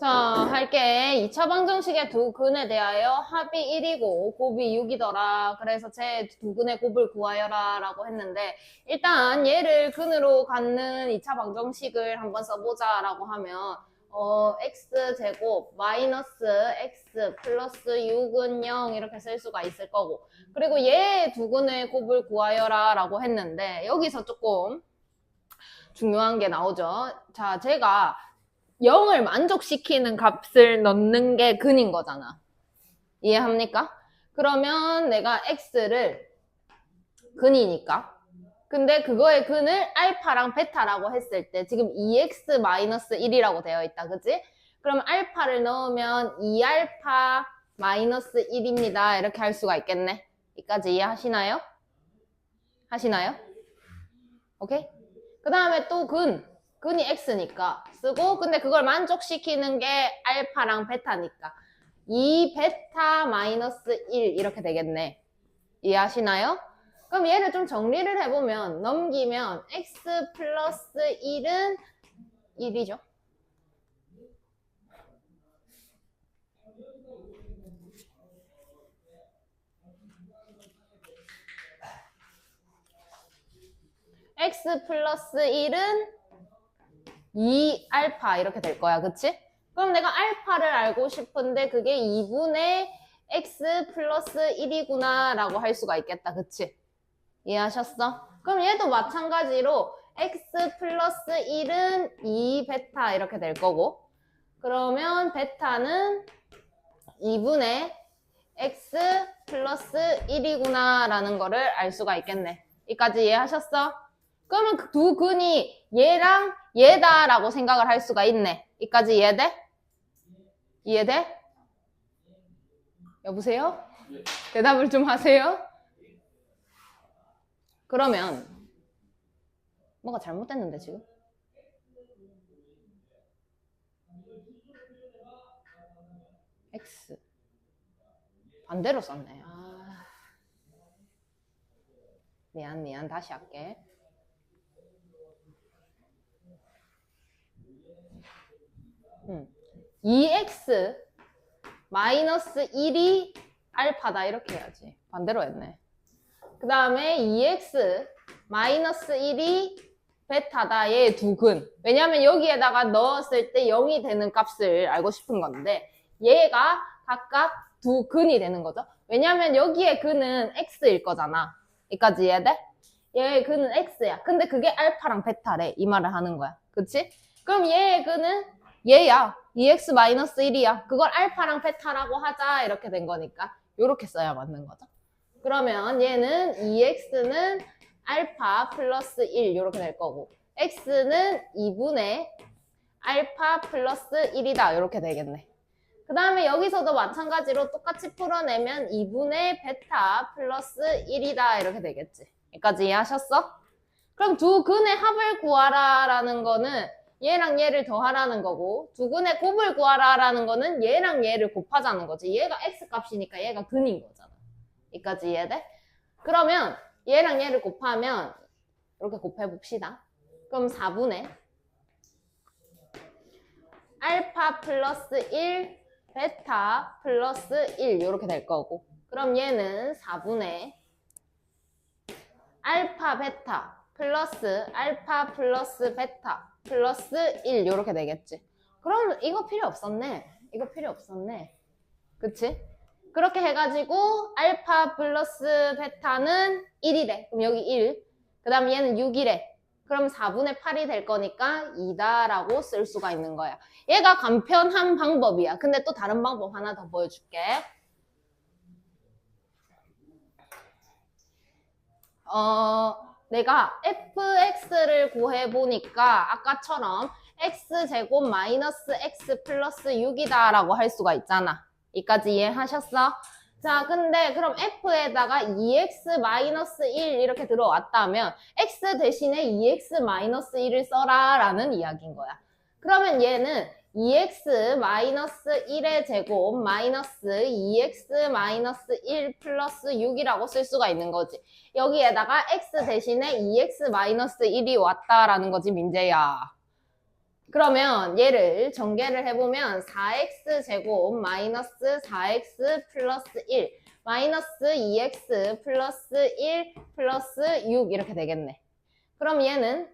자, 할게. 2차 방정식의 두 근에 대하여 합이 1이고 곱이 6이더라. 그래서 제 두 근의 곱을 구하여라 라고 했는데 일단 얘를 근으로 갖는 2차 방정식을 한번 써보자 라고 하면 x제곱 마이너스 x 플러스 6은 0 이렇게 쓸 수가 있을 거고 그리고 얘 두 근의 곱을 구하여라 라고 했는데 여기서 조금 중요한 게 나오죠. 자, 제가 0을 만족시키는 값을 넣는 게 근인 거잖아. 이해합니까? 그러면 내가 x를 근이니까. 근데 그거의 근을 알파랑 베타라고 했을 때 지금 2x-1이라고 되어 있다. 그치? 그럼 알파를 넣으면 2알파 마이너스 1입니다. 이렇게 할 수가 있겠네. 여기까지 이해하시나요? 하시나요? 오케이? 그 다음에 또 근이 x니까 쓰고 근데 그걸 만족시키는 게 알파랑 베타니까 2 베타 마이너스 1 이렇게 되겠네. 이해하시나요? 그럼 얘를 좀 정리를 해보면 넘기면 x 플러스 1은 1이죠. x 플러스 1은 2알파 이렇게 될 거야. 그치? 그럼 내가 알파를 알고 싶은데 그게 2분의 x 플러스 1이구나 라고 할 수가 있겠다. 그치? 이해하셨어? 그럼 얘도 마찬가지로 x 플러스 1은 2 베타 이렇게 될 거고 그러면 베타는 2분의 x 플러스 1이구나 라는 거를 알 수가 있겠네. 여기까지 이해하셨어? 그러면 그 두 근이 얘랑 얘다라고 생각을 할 수가 있네. 여기까지 이해돼? 이해돼? 여보세요? 대답을 좀 하세요. 그러면 뭐가 잘못됐는데 지금? x 반대로 썼네. 미안 다시 할게. 2x 마이너스 1이 알파다 이렇게 해야지. 반대로 했네. 그 다음에 2x 마이너스 1이 베타다. 얘 두 근. 왜냐면 여기에다가 넣었을 때 0이 되는 값을 알고 싶은 건데 얘가 각각 두 근이 되는 거죠. 왜냐면 여기에 근은 x일 거잖아. 여기까지 이해돼? 얘의 근은 x야. 근데 그게 알파랑 베타래. 이 말을 하는 거야. 그치? 그럼 얘의 근은 얘야. 2x-1이야. 그걸 알파랑 베타라고 하자. 이렇게 된 거니까 이렇게 써야 맞는 거죠. 그러면 얘는 2x는 알파 플러스 1 이렇게 될 거고 x는 2분의 알파 플러스 1이다 이렇게 되겠네. 그 다음에 여기서도 마찬가지로 똑같이 풀어내면 2분의 베타 플러스 1이다 이렇게 되겠지. 여기까지 이해하셨어? 그럼 두 근의 합을 구하라 라는 거는 얘랑 얘를 더하라는 거고 두 근의 곱을 구하라 라는 거는 얘랑 얘를 곱하자는 거지. 얘가 x 값이니까 얘가 근인 거잖아. 여기까지 이해돼? 그러면 얘랑 얘를 곱하면 이렇게 곱해봅시다. 그럼 4분의 알파 플러스 1 베타 플러스 1 이렇게 될 거고 그럼 얘는 4분의 알파 베타 플러스 알파 플러스 베타 플러스 1 이렇게 되겠지. 그럼 이거 필요 없었네. 이거 필요 없었네. 그치? 그렇게 해가지고 알파 플러스 베타는 1이래. 그럼 여기 1. 그 다음 얘는 6이래. 그럼 4분의 8이 될 거니까 2다라고 쓸 수가 있는 거야. 얘가 간편한 방법이야. 근데 또 다른 방법 하나 더 보여줄게. 내가 fx를 구해보니까 아까처럼 x제곱 마이너스 x 플러스 6이다 라고 할 수가 있잖아. 여기까지 이해하셨어? 자, 근데 그럼 f에다가 2x 마이너스 1 이렇게 들어왔다면 x 대신에 2x 마이너스 1을 써라 라는 이야기인 거야. 그러면 얘는 2x 마이너스 1의 제곱 마이너스 2x 마이너스 1 플러스 6이라고 쓸 수가 있는 거지. 여기에다가 x 대신에 2x 마이너스 1이 왔다라는 거지, 민재야. 그러면 얘를 전개를 해보면 4x제곱 마이너스 4x 플러스 1 마이너스 2x 플러스 1 플러스 6 이렇게 되겠네. 그럼 얘는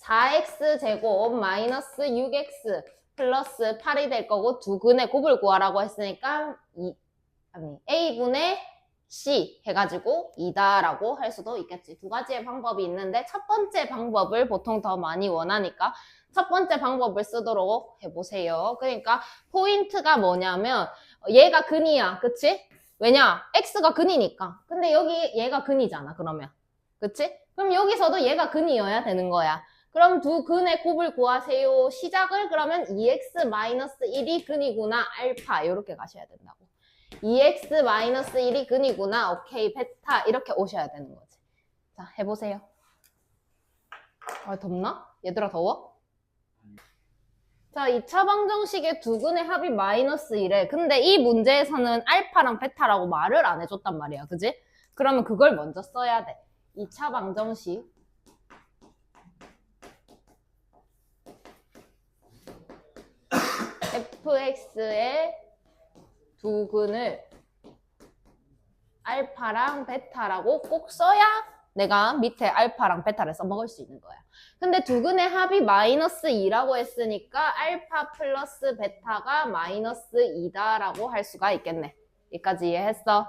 4x제곱 마이너스 6x 플러스 8이 될 거고 두 근의 곱을 구하라고 했으니까 a분의 c 해가지고 2다라고 할 수도 있겠지. 두 가지의 방법이 있는데 첫 번째 방법을 보통 더 많이 원하니까 첫 번째 방법을 쓰도록 해보세요. 그러니까 포인트가 뭐냐면 얘가 근이야. 그치? 왜냐? x가 근이니까. 근데 여기 얘가 근이잖아. 그러면. 그치? 그럼 여기서도 얘가 근이어야 되는 거야. 그럼 두 근의 곱을 구하세요. 시작을 그러면 2x-1이 근이구나. 알파 이렇게 가셔야 된다고. 2x-1이 근이구나. 오케이. 베타 이렇게 오셔야 되는 거지. 자, 해보세요. 아, 덥나? 얘들아 더워? 자, 2차 방정식의 두 근의 합이 마이너스 1에 근데 이 문제에서는 알파랑 베타라고 말을 안 해줬단 말이야. 그지? 그러면 그걸 먼저 써야 돼. 2차 방정식 fx의 두 근을 알파랑 베타라고 꼭 써야 내가 밑에 알파랑 베타를 써먹을 수 있는 거야. 근데 두 근의 합이 마이너스 2라고 했으니까 알파 플러스 베타가 마이너스 2다라고 할 수가 있겠네. 여기까지 이해했어?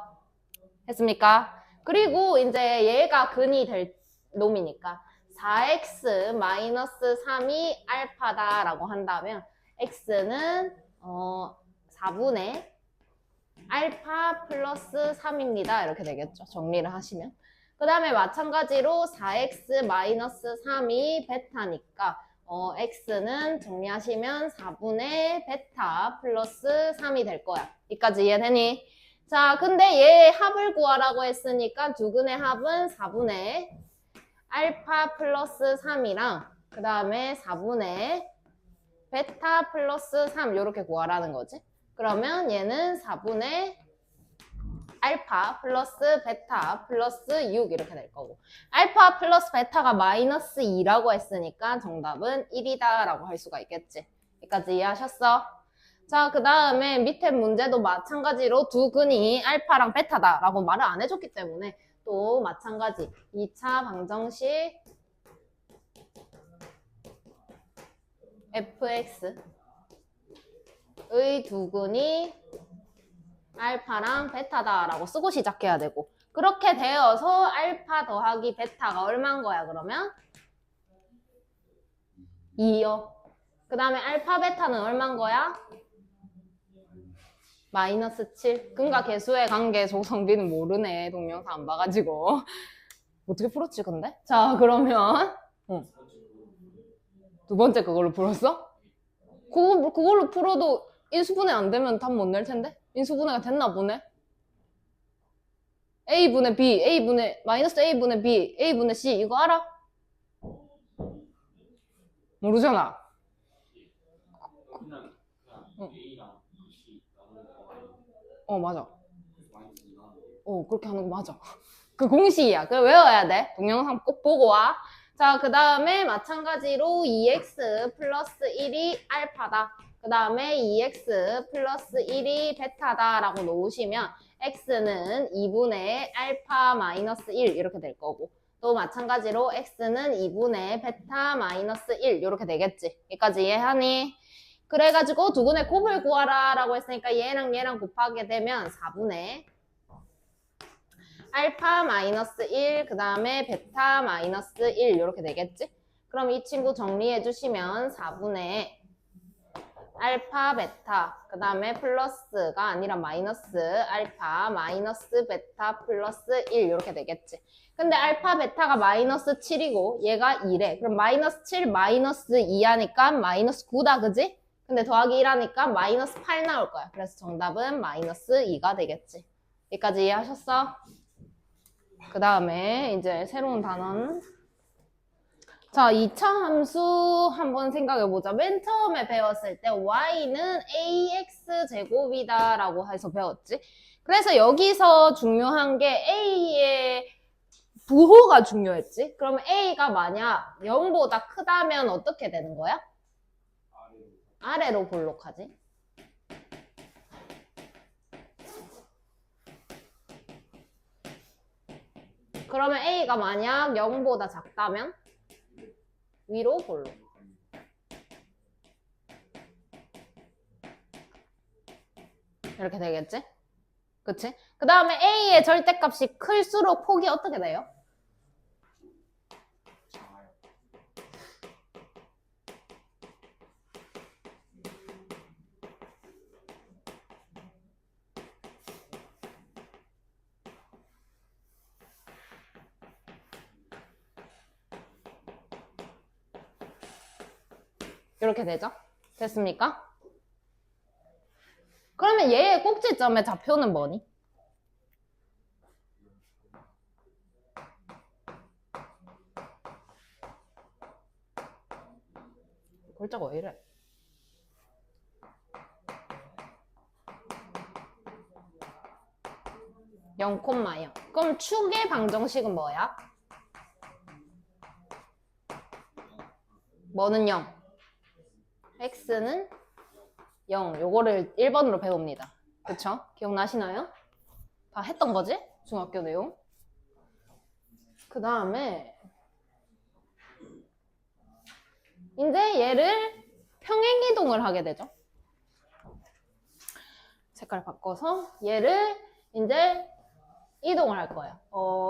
했습니까? 그리고 이제 얘가 근이 될 놈이니까 4x 마이너스 3이 알파다라고 한다면 x는 4분의 알파 플러스 3입니다. 이렇게 되겠죠. 정리를 하시면. 그 다음에 마찬가지로 4x 마이너스 3이 베타니까 x는 정리하시면 4분의 베타 플러스 3이 될 거야. 여기까지 이해되니? 자, 근데 얘 합을 구하라고 했으니까 두 근의 합은 4분의 알파 플러스 3이랑 그 다음에 4분의 베타 플러스 3 이렇게 구하라는 거지. 그러면 얘는 4분의 알파 플러스 베타 플러스 6 이렇게 될 거고 알파 플러스 베타가 마이너스 2라고 했으니까 정답은 1이다 라고 할 수가 있겠지. 여기까지 이해하셨어? 자, 그 다음에 밑에 문제도 마찬가지로 두 근이 알파랑 베타다 라고 말을 안 해줬기 때문에 또 마찬가지 2차 방정식 fx의 두 근이 알파랑 베타다라고 쓰고 시작해야 되고 그렇게 되어서 알파 더하기 베타가 얼마인 거야 그러면? 2요. 그 다음에 알파 베타는 얼마인 거야? 마이너스 7. 근과 계수의 관계 조성비는 모르네. 동영상 안 봐가지고. 어떻게 풀었지 근데? 자 그러면 두 번째 그걸로 풀었어? 그걸로 풀어도 인수분해 안 되면 답 못 낼 텐데? 인수분해가 됐나 보네? A분의 B, A분의, 마이너스 A분의 B, A분의 C, 이거 알아? 모르잖아. 맞아. 그렇게 하는 거 맞아. 그 공식이야. 그래 외워야 돼. 동영상 꼭 보고 와. 자, 그 다음에 마찬가지로 2x 플러스 1이 알파다. 그 다음에 2x 플러스 1이 베타다 라고 놓으시면 x는 2분의 알파 마이너스 1 이렇게 될 거고 또 마찬가지로 x는 2분의 베타 마이너스 1 이렇게 되겠지. 여기까지 이해하니? 그래가지고 두 근의 곱을 구하라 라고 했으니까 얘랑 얘랑 곱하게 되면 4분의 알파 마이너스 1, 그 다음에 베타 마이너스 1 이렇게 되겠지? 그럼 이 친구 정리해 주시면 4분의 알파 베타, 그 다음에 플러스가 아니라 마이너스 알파 마이너스 베타 플러스 1 이렇게 되겠지? 근데 알파 베타가 마이너스 7이고 얘가 2래. 그럼 마이너스 7 마이너스 2 하니까 마이너스 9다 그지? 근데 더하기 1 하니까 마이너스 8 나올 거야. 그래서 정답은 마이너스 2가 되겠지. 여기까지 이해하셨어? 그 다음에 이제 새로운 단어는 자, 2차 함수 한번 생각해보자. 맨 처음에 배웠을 때 y는 ax제곱이다 라고 해서 배웠지. 그래서 여기서 중요한 게 a의 부호가 중요했지. 그럼 a가 만약 0보다 크다면 어떻게 되는 거야? 아래로 볼록하지? 그러면 A가 만약 0보다 작다면 위로 볼록. 이렇게 되겠지? 그치? 그 다음에 A의 절대값이 클수록 폭이 어떻게 돼요? 이렇게 되죠? 됐습니까? 그러면 얘의 꼭지점의 좌표는 뭐니? 글자가 왜 이래? (0, 0) 그럼 축의 방정식은 뭐야? 뭐는 0? x는 0. 요거를 1번으로 배웁니다. 그쵸? 기억나시나요? 다 했던 거지? 중학교 내용. 그 다음에 이제 얘를 평행이동을 하게 되죠. 색깔 바꿔서 얘를 이제 이동을 할 거예요.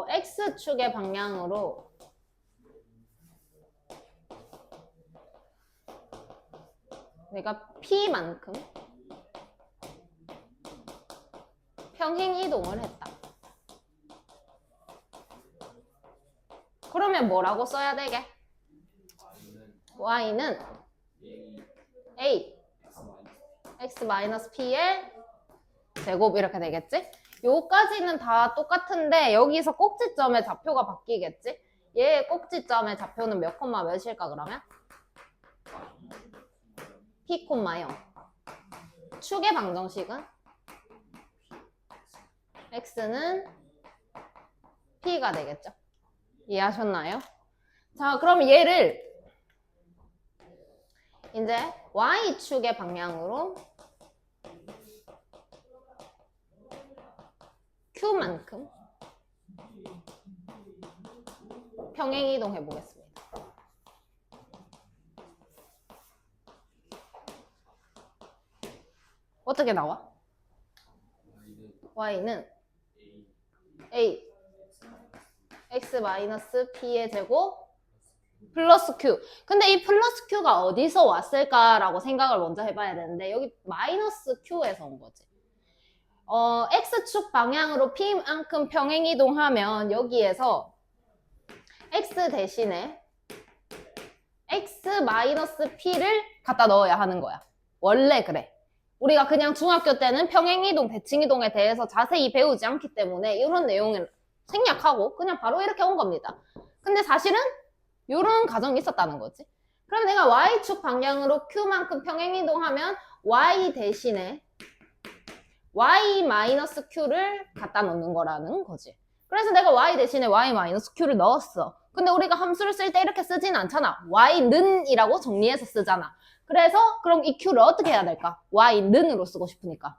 x축의 방향으로 내가 p만큼 평행 이동을 했다. 그러면 뭐라고 써야 되게? y는 a x-p의 제곱 이렇게 되겠지? 요까지는 다 똑같은데 여기서 꼭지점의 좌표가 바뀌겠지? 얘의 꼭지점의 좌표는 몇 콤마 몇일까 그러면? p, 0. 축의 방정식은 x는 p가 되겠죠? 이해하셨나요? 자, 그럼 얘를 이제 y축의 방향으로 q만큼 평행 이동해 보겠습니다. 어떻게 나와? y는 a x-p의 제곱 플러스 q. 근데 이 플러스 q가 어디서 왔을까라고 생각을 먼저 해봐야 되는데 여기 마이너스 q에서 온 거지. x축 방향으로 p만큼 평행 이동하면 여기에서 x 대신에 x-p를 갖다 넣어야 하는 거야. 원래 그래. 우리가 그냥 중학교 때는 평행이동, 대칭이동에 대해서 자세히 배우지 않기 때문에 이런 내용을 생략하고 그냥 바로 이렇게 온 겁니다. 근데 사실은 이런 과정이 있었다는 거지. 그럼 내가 y축 방향으로 q만큼 평행이동하면 y 대신에 y-q를 갖다 놓는 거라는 거지. 그래서 내가 y 대신에 y-q를 넣었어. 근데 우리가 함수를 쓸 때 이렇게 쓰진 않잖아. y는 이라고 정리해서 쓰잖아. 그래서 그럼 이 q를 어떻게 해야 될까? y는으로 쓰고 싶으니까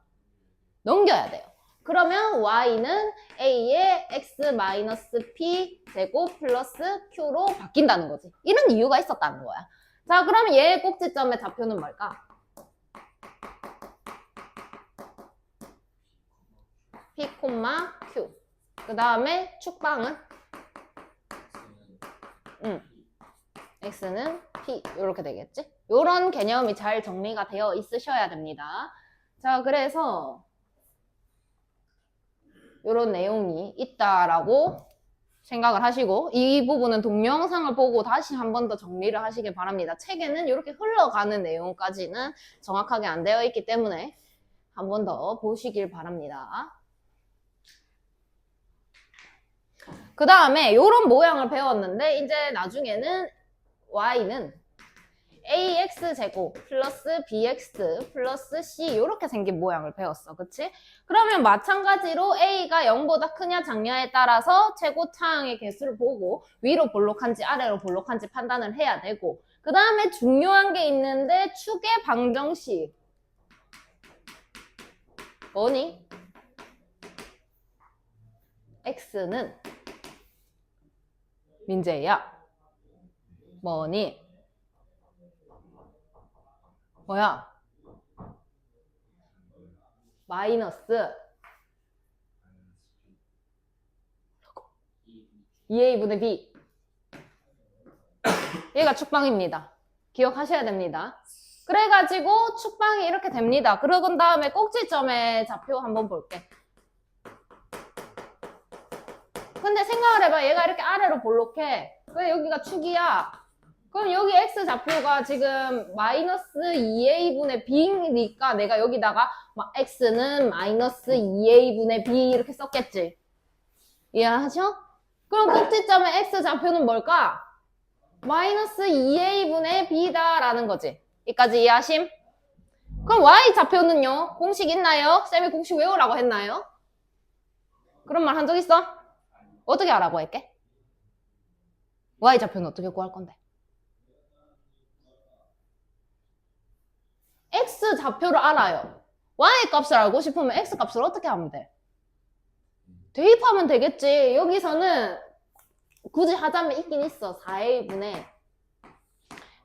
넘겨야 돼요. 그러면 y는 a의 x-p 제곱 플러스 q로 바뀐다는 거지. 이런 이유가 있었다는 거야. 자, 그러면 얘의 꼭지점의 좌표는 뭘까? p, q. 그 다음에 축방은 x는 p 이렇게 되겠지? 이런 개념이 잘 정리가 되어 있으셔야 됩니다. 자, 그래서 이런 내용이 있다라고 생각을 하시고 이 부분은 동영상을 보고 다시 한 번 더 정리를 하시길 바랍니다. 책에는 이렇게 흘러가는 내용까지는 정확하게 안 되어 있기 때문에 한 번 더 보시길 바랍니다. 그 다음에 이런 모양을 배웠는데 이제 나중에는 y는 ax제곱 플러스 bx 플러스 c 이렇게 생긴 모양을 배웠어. 그치? 그러면 마찬가지로 a가 0보다 크냐 작냐에 따라서 최고 차항의 개수를 보고 위로 볼록한지 아래로 볼록한지 판단을 해야 되고 그 다음에 중요한 게 있는데 축의 방정식. 뭐니? x는 민재야. 뭐니? 뭐야? 마이너스 2a분의 b. 얘가 축방입니다. 기억하셔야 됩니다. 그래가지고 축방이 이렇게 됩니다. 그러고 다음에 꼭지점의 좌표 한번 볼게. 근데 생각을 해봐. 얘가 이렇게 아래로 볼록해. 왜 여기가 축이야? 그럼 여기 x 좌표가 지금 마이너스 2a분의 b니까 내가 여기다가 x는 마이너스 2a분의 b 이렇게 썼겠지. 이해하죠? 그럼 꼭지점의 x 좌표는 뭘까? 마이너스 2a분의 b다라는 거지. 여기까지 이해하심? 그럼 y 좌표는요? 공식 있나요? 쌤이 공식 외우라고 했나요? 그런 말 한 적 있어? 어떻게 하라고 할게? y 좌표는 어떻게 구할 건데? x 좌표를 알아요. y 값을 알고 싶으면 x 값을 어떻게 하면 돼? 대입하면 되겠지. 여기서는 굳이 하자면 있긴 있어. 4a분의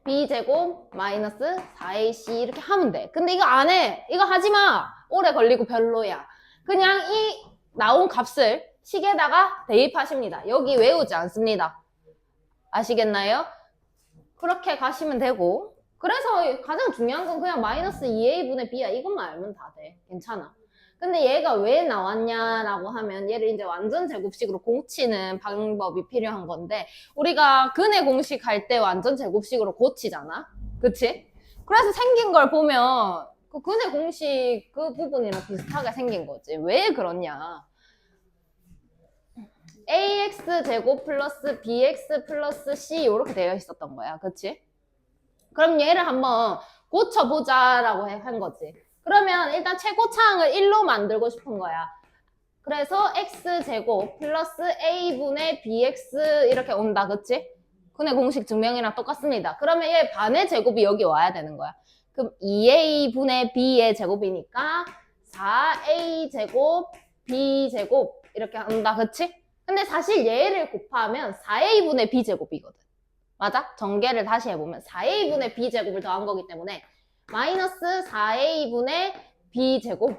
b제곱 마이너스 4ac 이렇게 하면 돼. 근데 이거 안 해. 이거 하지 마. 오래 걸리고 별로야. 그냥 이 나온 값을 식에다가 대입하십니다. 여기 외우지 않습니다. 아시겠나요? 그렇게 가시면 되고. 그래서 가장 중요한 건 그냥 마이너스 2a분의 b야. 이것만 알면 다 돼. 괜찮아. 근데 얘가 왜 나왔냐라고 하면 얘를 이제 완전 제곱식으로 고치는 방법이 필요한 건데 우리가 근의 공식 할 때 완전 제곱식으로 고치잖아. 그치? 그래서 생긴 걸 보면 그 근의 공식 그 부분이랑 비슷하게 생긴 거지. 왜 그러냐? ax 제곱 플러스 bx 플러스 c 이렇게 되어 있었던 거야. 그치? 그럼 얘를 한번 고쳐보자라고 한 거지. 그러면 일단 최고차항을 1로 만들고 싶은 거야. 그래서 x제곱 플러스 a분의 bx 이렇게 온다. 그치? 근데 공식 증명이랑 똑같습니다. 그러면 얘 반의 제곱이 여기 와야 되는 거야. 그럼 2a분의 b의 제곱이니까 4a제곱 b제곱 이렇게 온다. 그치? 근데 사실 얘를 곱하면 4a분의 b제곱이거든. 맞아? 전개를 다시 해보면 4a분의 b제곱을 더한 거기 때문에 마이너스 4a분의 b제곱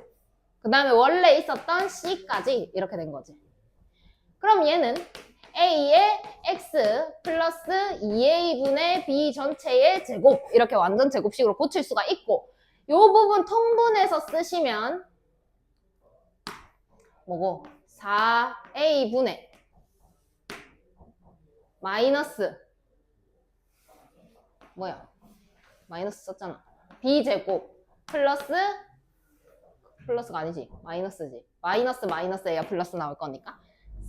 그 다음에 원래 있었던 c까지 이렇게 된 거지. 그럼 얘는 a의 x 플러스 2a분의 b 전체의 제곱 이렇게 완전 제곱식으로 고칠 수가 있고 이 부분 통분해서 쓰시면 뭐고 4a분의 마이너스 뭐야? 마이너스 썼잖아. b제곱 플러스가 아니지. 마이너스지. 마이너스에야 플러스 나올 거니까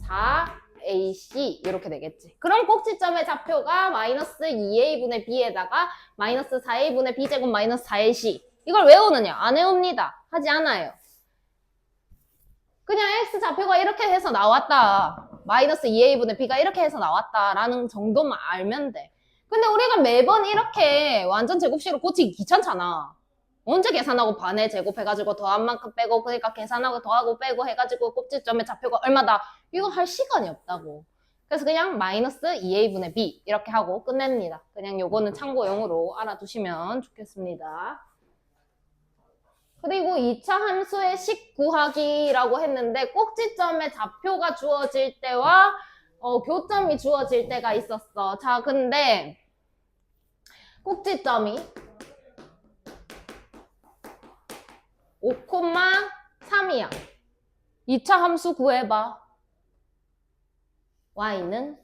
4ac 이렇게 되겠지. 그럼 꼭지점의 좌표가 마이너스 2a분의 b에다가 마이너스 4a분의 b제곱 마이너스 4ac 이걸 외우느냐? 안 외웁니다. 하지 않아요. 그냥 x 좌표가 이렇게 해서 나왔다. 마이너스 2a분의 b가 이렇게 해서 나왔다라는 정도만 알면 돼. 근데 우리가 매번 이렇게 완전 제곱식으로 고치기 귀찮잖아. 언제 계산하고 반에 제곱해가지고 더한 만큼 빼고 그러니까 계산하고 더하고 빼고 해가지고 꼭지점의 좌표가 얼마다 이거 할 시간이 없다고. 그래서 그냥 마이너스 2a분의 b 이렇게 하고 끝냅니다. 그냥 요거는 참고용으로 알아두시면 좋겠습니다. 그리고 2차 함수의 식 구하기라고 했는데 꼭지점의 좌표가 주어질 때와 교점이 주어질 때가 있었어. 자, 근데 꼭지점이 5,3이야. 2차 함수 구해봐. y는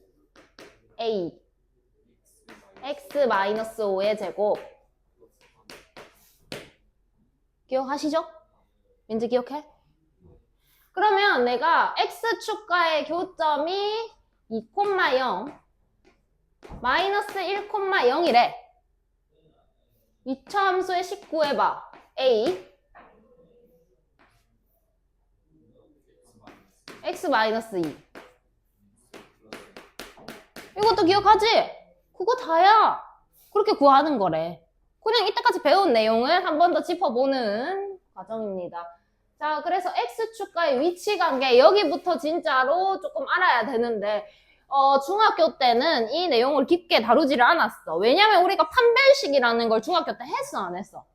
a x-5의 제곱 기억하시죠? 민지 기억해? 그러면 내가 x축과의 교점이 2,0 마이너스 1,0이래. 2차 함수의 식 구해봐. a x-2 이것도 기억하지? 그거 다야. 그렇게 구하는 거래. 그냥 이때까지 배운 내용을 한 번 더 짚어보는 과정입니다. 자, 그래서 X축과의 위치 관계, 여기부터 진짜로 조금 알아야 되는데, 중학교 때는 이 내용을 깊게 다루지를 않았어. 왜냐면 우리가 판별식이라는 걸 중학교 때 했어, 안 했어?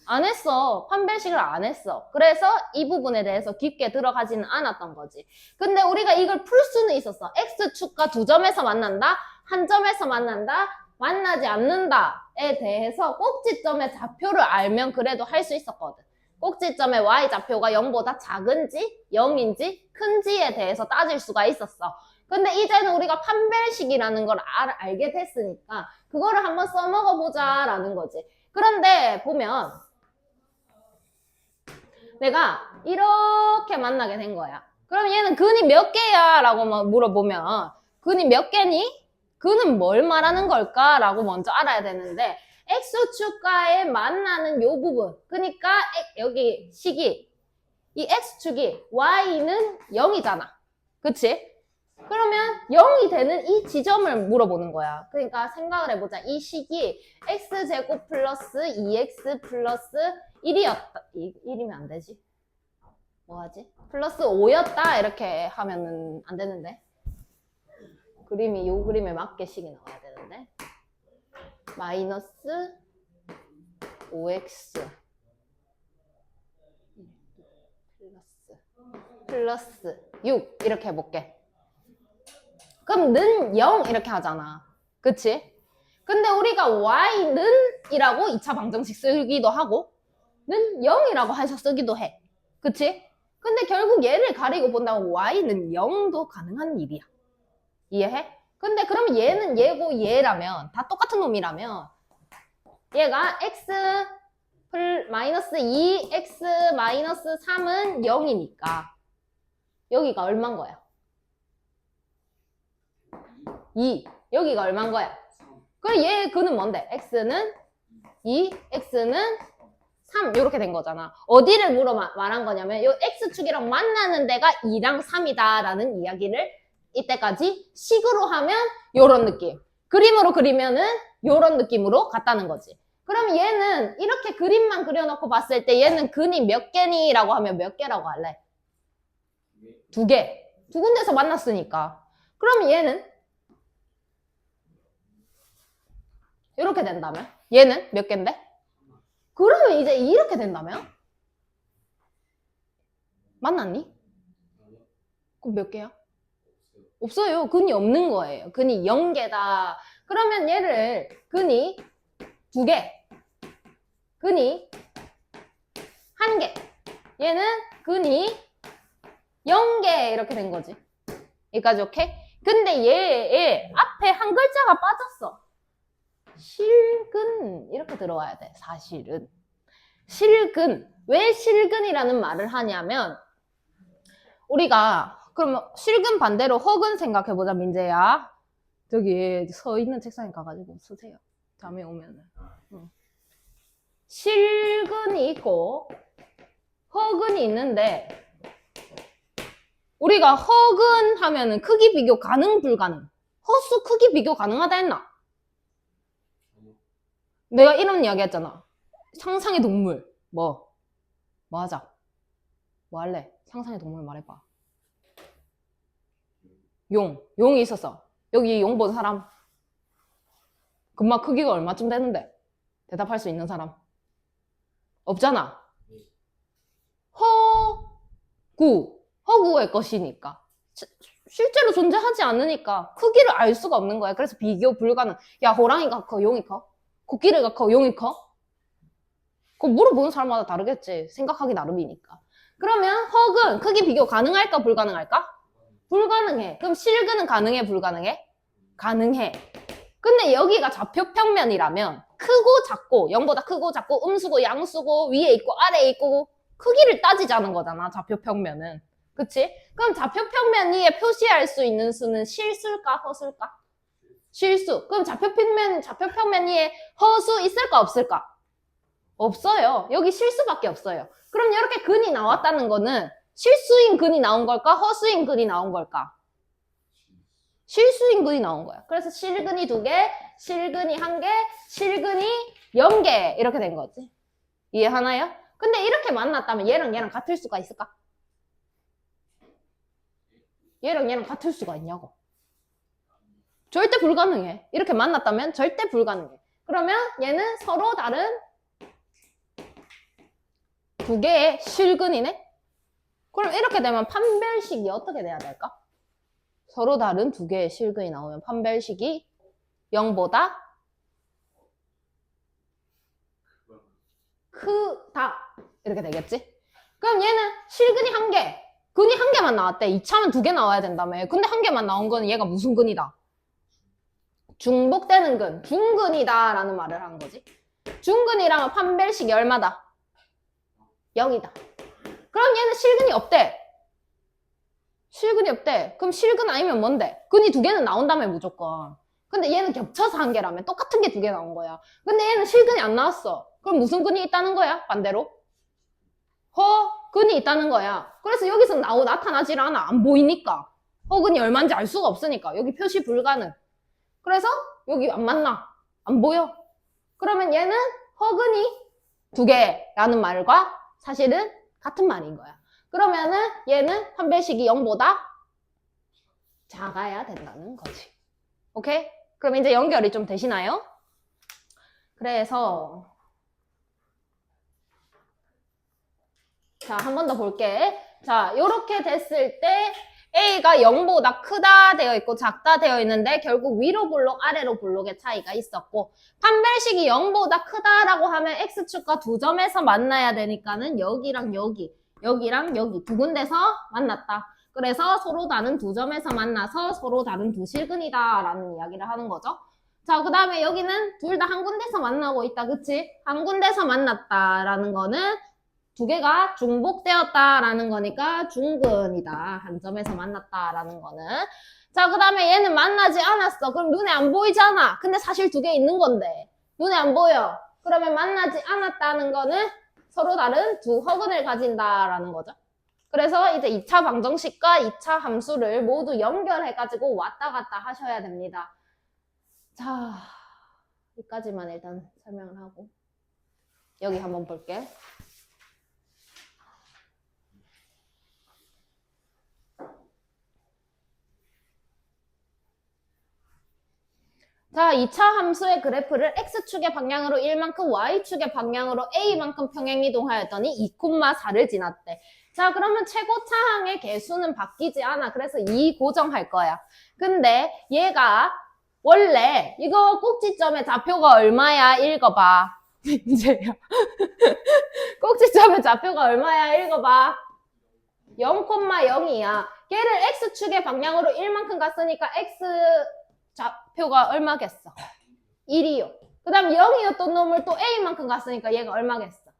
안 했어. 판별식을 안 했어. 그래서 이 부분에 대해서 깊게 들어가지는 않았던 거지. 근데 우리가 이걸 풀 수는 있었어. X축과 두 점에서 만난다? 한 점에서 만난다? 만나지 않는다에 대해서 꼭지점의 좌표를 알면 그래도 할 수 있었거든. 꼭지점의 Y좌표가 0보다 작은지 0인지 큰지에 대해서 따질 수가 있었어. 근데 이제는 우리가 판별식이라는 걸 알게 됐으니까 그거를 한번 써먹어 보자라는 거지. 그런데 보면 내가 이렇게 만나게 된 거야. 그럼 얘는 근이 몇 개야? 라고 물어보면 근이 몇 개니? 근은 뭘 말하는 걸까? 라고 먼저 알아야 되는데 X축과에 만나는 요 부분, 그러니까 여기 식이 이 X축이 Y는 0이잖아. 그치? 그러면 0이 되는 이 지점을 물어보는 거야. 그러니까 생각을 해보자. 이 식이 X제곱 플러스 2X 플러스 1이었다. 1이면 안 되지. 뭐하지? 플러스 5였다. 이렇게 하면은 안 되는데. 그림이 요 그림에 맞게 식이 나와야 되는데. 마이너스 5X 플러스 6 이렇게 해볼게. 그럼 는 0 이렇게 하잖아. 그치? 근데 우리가 y는 이라고 2차 방정식 쓰기도 하고 는 0이라고 해서 쓰기도 해. 그치? 근데 결국 얘를 가리고 본다면 y는 0도 가능한 일이야. 이해해? 근데 그럼 얘는 얘고 얘라면 다 똑같은 놈이라면 얘가 x 마이너스 2 x 마이너스 3은 0이니까 여기가 얼마인 거야? 2. 여기가 얼마인 거야? 그럼 얘 그는 뭔데? x는 2, x는 3 이렇게 된 거잖아. 어디를 말한 거냐면 이 x축이랑 만나는 데가 2랑 3이다 라는 이야기를 이때까지 식으로 하면 요런 느낌, 그림으로 그리면은 요런 느낌으로 갔다는 거지. 그럼 얘는 이렇게 그림만 그려놓고 봤을 때 얘는 근이 몇 개니? 라고 하면 몇 개라고 할래? 2개. 두 군데서 만났으니까. 그럼 얘는 이렇게 된다면? 얘는 몇 개인데? 그러면 이제 이렇게 된다면? 만났니? 그럼 몇 개야? 없어요. 근이 없는 거예요. 근이 0개다. 그러면 얘를 근이 2개, 근이 1개, 얘는 근이 0개 이렇게 된 거지. 여기까지 오케이? 근데 얘 앞에 한 글자가 빠졌어. 실근 이렇게 들어와야 돼. 사실은 실근. 왜 실근이라는 말을 하냐면 우리가 그러면 실근 반대로 허근 생각해보자. 민재야 저기 서 있는 책상에 가가지고 쓰세요. 다음에 오면은 실근이 있고 허근이 있는데 우리가 허근 하면은 크기 비교 가능 불가능? 허수 크기 비교 가능하다 했나? 내가 이런 이야기 했잖아. 상상의 동물. 뭐 하자. 뭐 할래? 상상의 동물 말해봐. 용이 있었어. 여기 용 본 사람? 금방 크기가 얼마쯤 되는데? 대답할 수 있는 사람? 없잖아. 허구의 것이니까. 실제로 존재하지 않으니까 크기를 알 수가 없는 거야. 그래서 비교 불가능. 야, 호랑이가 커, 용이 커? 코끼리가 커, 용이 커? 그거 물어보는 사람마다 다르겠지. 생각하기 나름이니까. 그러면 헉은 크기 비교 가능할까, 불가능할까? 불가능해. 그럼 실근은 가능해, 불가능해? 가능해. 근데 여기가 좌표평면이라면 크고 작고, 0보다 크고 작고, 음수고 양수고, 위에 있고 아래에 있고 크기를 따지자는 거잖아, 좌표평면은. 그치? 그럼 좌표평면 위에 표시할 수 있는 수는 실수일까, 허수일까? 실수. 그럼 좌표평면 위에 허수 있을까, 없을까? 없어요. 여기 실수밖에 없어요. 그럼 이렇게 근이 나왔다는 거는 실수인 근이 나온 걸까, 허수인 근이 나온 걸까? 실수인근이 나온 거야. 그래서 실근이 2개, 실근이 1개, 실근이 0개 이렇게 된 거지. 이해하나요? 근데 이렇게 만났다면 얘랑 얘랑 같을 수가 있을까? 얘랑 얘랑 같을 수가 있냐고. 절대 불가능해. 이렇게 만났다면 절대 불가능해. 그러면 얘는 서로 다른 2개의 실근이네? 그럼 이렇게 되면 판별식이 어떻게 돼야 될까? 서로 다른 2개의 실근이 나오면 판별식이 0보다 크다. 이렇게 되겠지? 그럼 얘는 실근이 1개, 근이 1개만 나왔대. 2차면 2개 나와야 된다며. 근데 1개만 나온 거는 얘가 무슨 근이다? 중복되는 근, 중근이다 라는 말을 하는 거지. 중근이라면 판별식이 얼마다? 0이다. 그럼 얘는 실근이 없대. 실근이 없대. 그럼 실근 아니면 뭔데? 근이 2개는 나온다며 무조건. 근데 얘는 겹쳐서 1개라면 똑같은 게 2개 나온 거야. 근데 얘는 실근이 안 나왔어. 그럼 무슨 근이 있다는 거야? 반대로? 허근이 있다는 거야. 그래서 여기서 나타나질 않아. 안 보이니까. 허근이 얼마인지 알 수가 없으니까. 여기 표시 불가능. 그래서 여기 안 만나. 안 보여. 그러면 얘는 허근이 2개라는 말과 사실은 같은 말인 거야. 그러면은 얘는 판별식이 0보다 작아야 된다는 거지. 오케이? 그럼 이제 연결이 좀 되시나요? 그래서 자, 한 번 더 볼게. 자, 요렇게 됐을 때 A가 0보다 크다 되어 있고 작다 되어 있는데 결국 위로 블록, 아래로 블록의 차이가 있었고 판별식이 0보다 크다라고 하면 X축과 2점에서 만나야 되니까는 여기랑 여기, 여기랑 여기 2군데서 만났다. 그래서 서로 다른 2점에서 만나서 서로 다른 2실근이다 라는 이야기를 하는 거죠. 자, 그 다음에 여기는 둘 다 한 군데서 만나고 있다. 그치? 한 군데서 만났다라는 거는 2개가 중복되었다라는 거니까 중근이다. 한 점에서 만났다라는 거는. 자, 그 다음에 얘는 만나지 않았어. 그럼 눈에 안 보이잖아. 근데 사실 2개 있는 건데. 눈에 안 보여. 그러면 만나지 않았다는 거는 서로 다른 2허근을 가진다라는 거죠. 그래서 이제 2차 방정식과 2차 함수를 모두 연결해가지고 왔다 갔다 하셔야 됩니다. 자, 여기까지만 일단 설명을 하고. 여기 한번 볼게. 자, 2차 함수의 그래프를 X축의 방향으로 1만큼, Y축의 방향으로 A만큼 평행이동하였더니 2,4를 지났대. 자, 그러면 최고차항의 개수는 바뀌지 않아. 그래서 2 고정할 거야. 근데 얘가 원래 이거 꼭지점의 좌표가 얼마야? 읽어봐. 이제요. 꼭지점의 좌표가 얼마야? 읽어봐. 0,0이야. 걔를 X축의 방향으로 1만큼 갔으니까 X 좌표가 얼마겠어? 1이요. 그 다음 0이었던 놈을 또 A만큼 갔으니까 얘가 얼마겠어?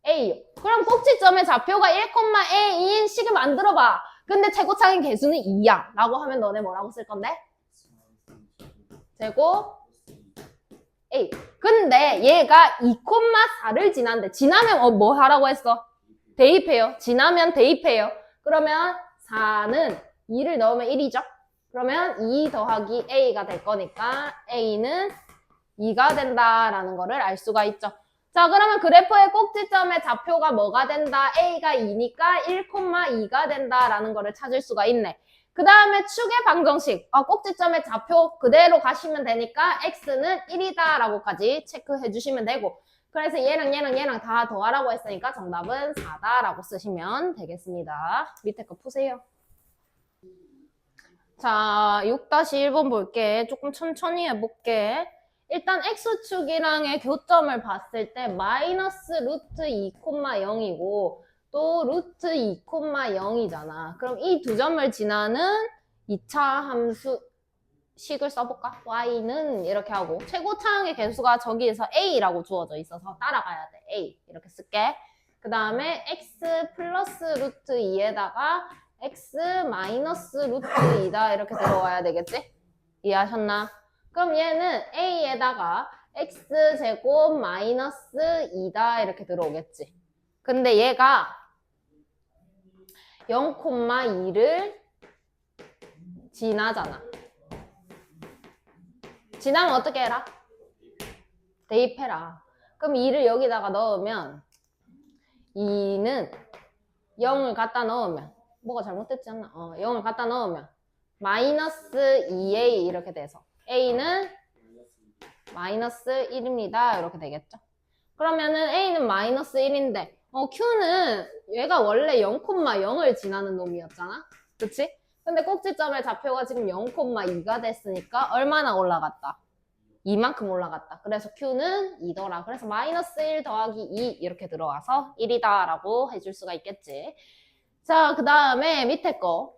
A요. 그럼 꼭지점의 좌표가 1,A2인 식을 만들어봐. 근데 최고차항의 개수는 2야. 라고 하면 너네 뭐라고 쓸 건데? 제곱 A. 근데 얘가 2,4를 지난데 지나면 뭐 하라고 했어? 대입해요. 지나면 대입해요. 그러면 4는 2를 넣으면 1이죠. 그러면 2 더하기 A가 될 거니까 A는 2가 된다라는 거를 알 수가 있죠. 자, 그러면 그래프의 꼭지점의 좌표가 뭐가 된다? A가 2니까 1,2가 된다라는 거를 찾을 수가 있네. 그 다음에 축의 방정식, 꼭지점의 좌표 그대로 가시면 되니까 X는 1이다 라고까지 체크해 주시면 되고, 그래서 얘랑 얘랑 얘랑 다 더하라고 했으니까 정답은 4다 라고 쓰시면 되겠습니다. 밑에 거 푸세요. 자, 6-1번 볼게. 조금 천천히 해볼게. 일단 X축이랑의 교점을 봤을 때 마이너스 루트 2,0이고 또 루트 2,0이잖아. 그럼 이 두 점을 지나는 2차 함수 식을 써볼까? y는 이렇게 하고 최고차항의 개수가 저기에서 a라고 주어져 있어서 따라가야 돼. a 이렇게 쓸게. 그 다음에 x 플러스 루트 2에다가 x 마이너스 루트 2다 이렇게 들어와야 되겠지? 이해하셨나? 그럼 얘는 a에다가 x제곱 마이너스 2다 이렇게 들어오겠지? 근데 얘가 0,2를 지나잖아. 지나면 어떻게 해라? 대입해라. 그럼 2를 여기다가 넣으면 2는 0을 갖다 넣으면 뭐가 잘못됐지 않나? 0을 갖다 넣으면 마이너스 2a 이렇게 돼서 a는 마이너스 1입니다. 이렇게 되겠죠. 그러면은 a는 마이너스 1인데 q는 얘가 원래 0,0을 지나는 놈이었잖아. 그치? 근데 꼭지점의 좌표가 지금 0,2가 됐으니까 얼마나 올라갔다? 2만큼 올라갔다. 그래서 q는 2더라. 그래서 마이너스 1 더하기 2 이렇게 들어와서 1이다 라고 해줄 수가 있겠지. 자, 그 다음에 밑에 거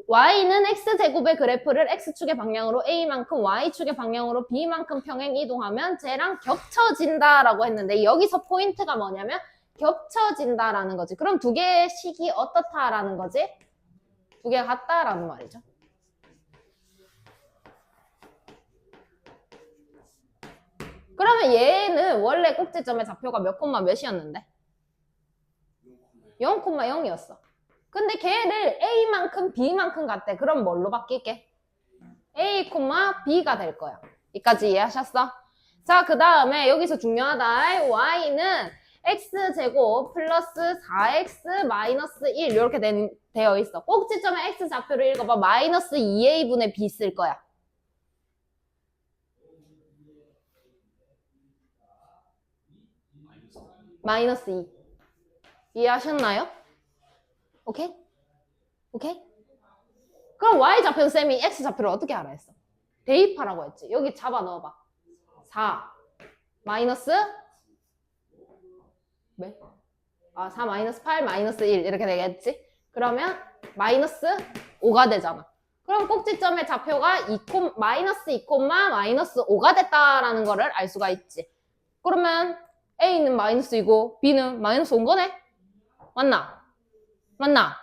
y는 x제곱의 그래프를 x축의 방향으로 a만큼 y축의 방향으로 b만큼 평행 이동하면 쟤랑 겹쳐진다라고 했는데 여기서 포인트가 뭐냐면 겹쳐진다라는 거지. 그럼 두 개의 식이 어떻다라는 거지? 두 개가 같다라는 말이죠. 그러면 얘는 원래 꼭지점의 좌표가 몇 콤마 몇이었는데? 0,0이었어. 근데 걔를 A만큼 B만큼 같대. 그럼 뭘로 바뀔게? A, B가 될 거야. 여기까지 이해하셨어? 자, 그 다음에 여기서 중요하다. Y는 X제곱 플러스 4X 마이너스 1 이렇게 되어 있어. 꼭지점의 X 좌표를 읽어봐. 마이너스 2A분의 B 쓸 거야. 마이너스 2. 이해하셨나요? 오케이? 오케이? 그럼 Y 좌표 쌤이 X 좌표를 어떻게 알아 했어? 대입하라고 했지. 여기 잡아 넣어봐. 4 마이너스 몇? 4 마이너스 8 마이너스 1 이렇게 되겠지? 그러면 마이너스 5가 되잖아. 그럼 꼭지점의 좌표가 마이너스 2, 마이너스 5가 됐다라는 거를 알 수가 있지. 그러면 A는 마이너스 2고 B는 마이너스 5인 거네? 맞나? 맞나?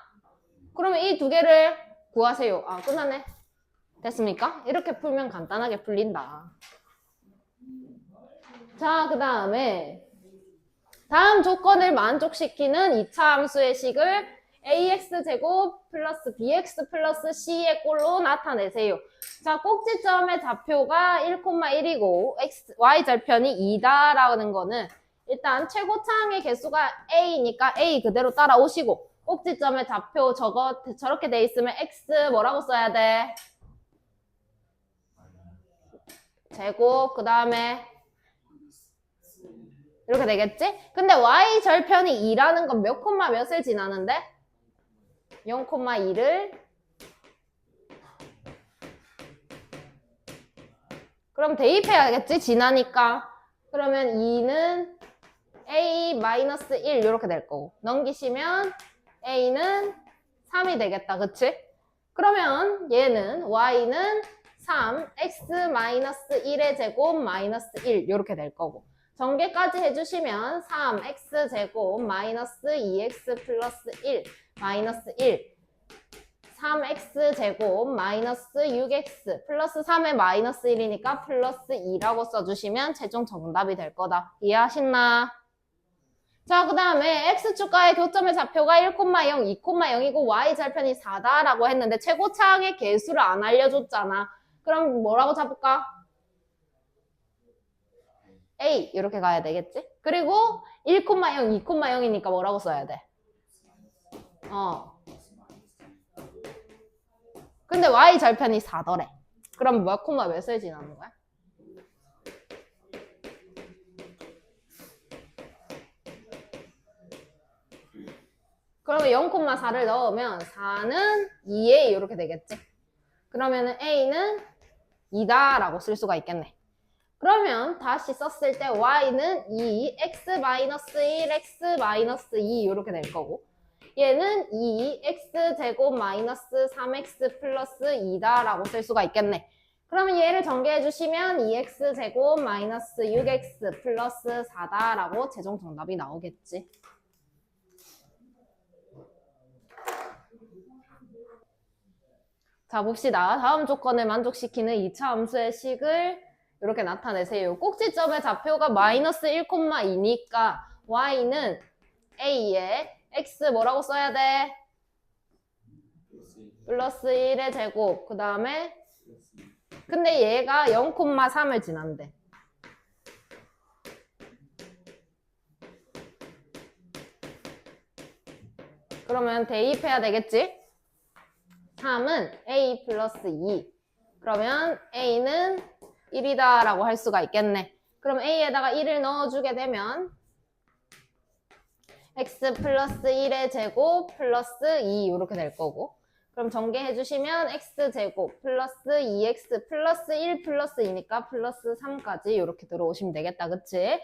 그러면 이 두 개를 구하세요. 끝났네. 됐습니까? 이렇게 풀면 간단하게 풀린다. 자, 그 다음에 다음 조건을 만족시키는 2차 함수의 식을 ax제곱 플러스 bx 플러스 c의 꼴로 나타내세요. 자, 꼭지점의 좌표가 1,1이고 y절편이 2다라는 거는 일단 최고차항의 개수가 a니까 a 그대로 따라오시고 꼭지점의 좌표 저렇게 돼 있으면 x 뭐라고 써야 돼? 제곱 그 다음에 이렇게 되겠지? 근데 y절편이 2라는 건 몇 콤마 몇을 지나는데? 0,2를 그럼 대입해야겠지? 지나니까 그러면 2는 a-1 이렇게 될 거고 넘기시면 a는 3이 되겠다. 그치? 그러면 얘는 y는 3 x-1의 제곱 마이너스 1 이렇게 될 거고 전개까지 해주시면 3x제곱 마이너스 2x 플러스 1 마이너스 1 3x제곱 마이너스 6x 플러스 3의 마이너스 1이니까 플러스 2라고 써주시면 최종 정답이 될 거다. 이해하셨나? 자, 그 다음에 x축과의 교점의 좌표가 1,0, 2,0이고 y절편이 4다라고 했는데 최고차항의 개수를 안 알려줬잖아. 그럼 뭐라고 잡을까? A 이렇게 가야 되겠지? 그리고 1,0, 2,0이니까 뭐라고 써야 돼? 근데 y절편이 4더래. 그럼 몇 콤마 몇을 지나는 거야? 그러면 0,4를 넣으면 4는 2a 이렇게 되겠지? 그러면은 a는 2다라고 쓸 수가 있겠네. 그러면 다시 썼을 때 y는 2, x-1, x-2 이렇게 될 거고 얘는 2, x제곱 마이너스 3x 플러스 2다라고 쓸 수가 있겠네. 그러면 얘를 전개해 주시면 2x제곱 마이너스 6x 플러스 4다라고 최종 정답이 나오겠지. 자, 봅시다. 다음 조건을 만족시키는 2차 함수의 식을 이렇게 나타내세요. 꼭지점의 좌표가 마이너스 1,2니까 y는 a에 x 뭐라고 써야 돼? 플러스 1의 제곱 그 다음에 근데 얘가 0,3을 지난대. 그러면 대입해야 되겠지? 3은 a 플러스 2. 그러면 a는 1이다 라고 할 수가 있겠네. 그럼 a에다가 1을 넣어주게 되면 x 플러스 1의 제곱 플러스 2 이렇게 될 거고, 그럼 전개해 주시면 x제곱 플러스 2x 플러스 1 플러스 2니까 플러스 3까지 이렇게 들어오시면 되겠다. 그치?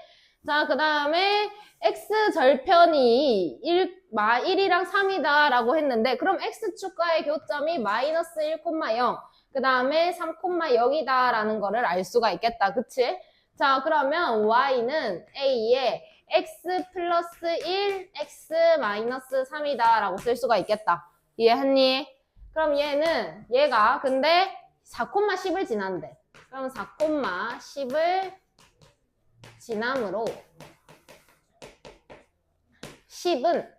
자, 그 다음에 x절편이 1이랑 3이다 라고 했는데, 그럼 x축과의 교점이 마이너스 1,0, 그 다음에 3,0이다 라는 거를 알 수가 있겠다. 그치? 자, 그러면 y는 a에 x 플러스 1, x 마이너스 3이다 라고 쓸 수가 있겠다. 이해했니? 그럼 얘가 근데 4,10을 지난대. 그럼 4,10을 지남으로 10은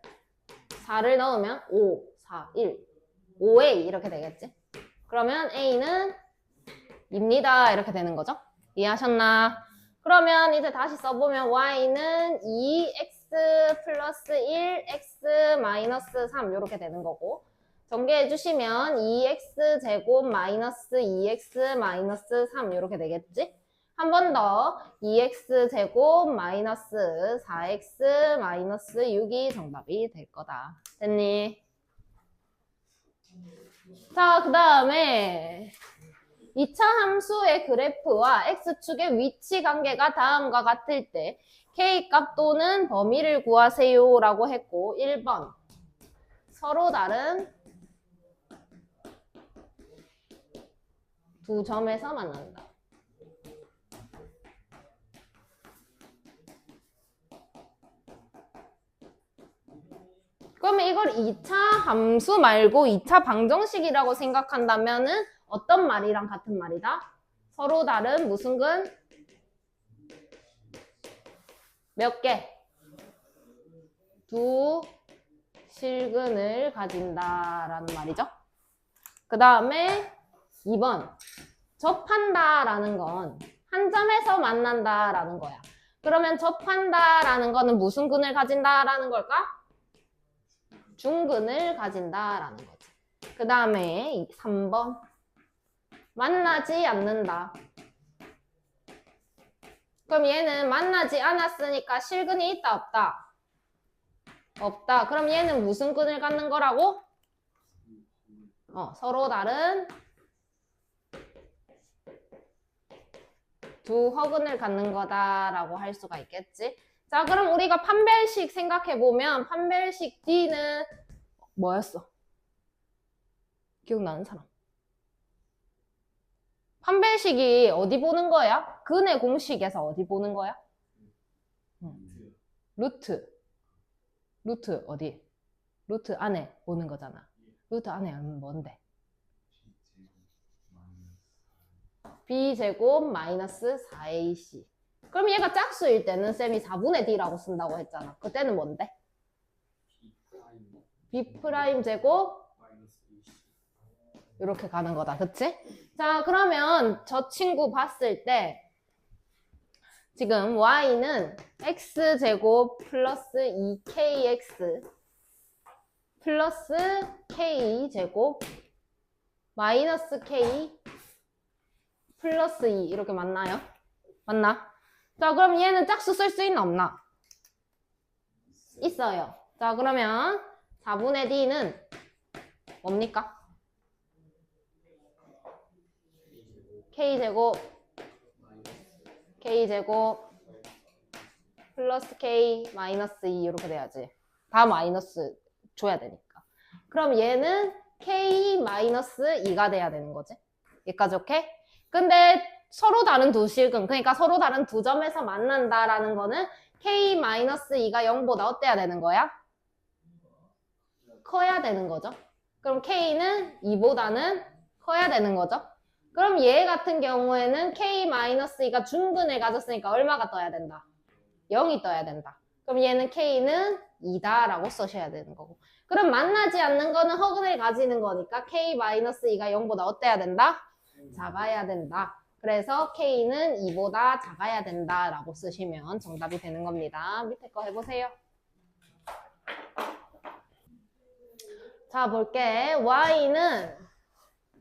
4를 넣으면 5, 4, 1, 5a 이렇게 되겠지? 그러면 a는 입니다 이렇게 되는 거죠? 이해하셨나? 그러면 이제 다시 써보면 y는 2x 플러스 1, x 마이너스 3 이렇게 되는 거고, 전개해 주시면 2x 제곱 마이너스 2x 마이너스 3 이렇게 되겠지? 한 번 더 2x 제곱 마이너스 4x 마이너스 6이 정답이 될 거다. 됐니? 자, 그 다음에 2차 함수의 그래프와 x축의 위치 관계가 다음과 같을 때 k값 또는 범위를 구하세요 라고 했고, 1번 서로 다른 두 점에서 만난다. 그러면 이걸 2차 함수 말고 2차 방정식이라고 생각한다면은 어떤 말이랑 같은 말이다? 서로 다른 무슨 근? 몇 개? 두 실근을 가진다라는 말이죠. 그 다음에 2번 접한다라는 건 한 점에서 만난다라는 거야. 그러면 접한다라는 거는 무슨 근을 가진다라는 걸까? 중근을 가진다라는 거지. 그 다음에 3번 만나지 않는다. 그럼 얘는 만나지 않았으니까 실근이 있다 없다? 없다. 그럼 얘는 무슨 근을 갖는 거라고? 서로 다른 두 허근을 갖는 거다라고 할 수가 있겠지. 자, 그럼 우리가 판별식 생각해보면 판별식 D는 뭐였어? 기억나는 사람? 판별식이 어디 보는 거야? 근의 공식에서 어디 보는 거야? 루트. 루트 어디? 루트 안에 보는 거잖아. 루트 안에 하면 뭔데? b제곱 마이너스 4ac. 그럼 얘가 짝수일 때는 쌤이 4분의 d라고 쓴다고 했잖아. 그때는 뭔데? b' 제곱 이렇게 가는 거다. 그치? 자, 그러면 저 친구 봤을 때 지금 y는 x제곱 플러스 2kx 플러스 k제곱 마이너스 k 플러스 2 이렇게 맞나요? 맞나? 자, 그럼 얘는 짝수 쓸 수 있나 없나? 있어요. 자, 그러면 4분의 d는 뭡니까? k제곱 플러스 k 마이너스 2 이렇게 돼야지. 다 마이너스 줘야 되니까. 그럼 얘는 k 마이너스 2가 돼야 되는 거지. 여기까지 오케이? 근데 서로 다른 두 실근, 그러니까 서로 다른 두 점에서 만난다라는 거는 k 마이너스 2가 0보다 어때야 되는 거야? 커야 되는 거죠. 그럼 k는 2보다는 커야 되는 거죠. 그럼 얘 같은 경우에는 k 마이너스 2가 중근을 가졌으니까 얼마가 떠야 된다? 0이 떠야 된다. 그럼 얘는 k는 2다 라고 쓰셔야 되는 거고. 그럼 만나지 않는 거는 허근을 가지는 거니까 k 마이너스 2가 0보다 어때야 된다? 작아야 된다. 그래서 K는 2보다 작아야 된다라고 쓰시면 정답이 되는 겁니다. 밑에 거 해보세요. 자, 볼게. Y는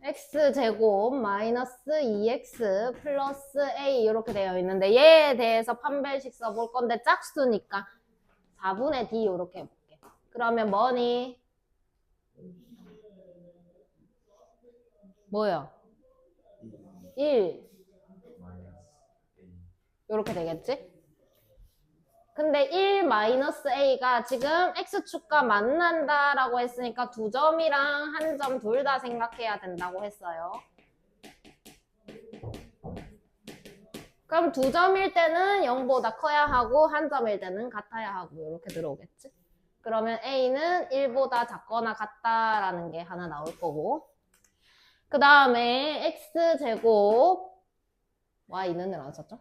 X제곱 마이너스 2X 플러스 A 이렇게 되어 있는데 얘에 대해서 판별식 써볼 건데 짝수니까 4분의 D 이렇게 해볼게. 그러면 뭐니? 뭐야? 1 이렇게 되겠지? 근데 1 마이너스 A가 지금 X축과 만난다라고 했으니까 두 점이랑 한 점 둘 다 생각해야 된다고 했어요. 그럼 두 점일 때는 0보다 커야 하고 한 점일 때는 같아야 하고 이렇게 들어오겠지? 그러면 A는 1보다 작거나 같다라는 게 하나 나올 거고 그 다음에 X제곱 Y는 안 썼죠?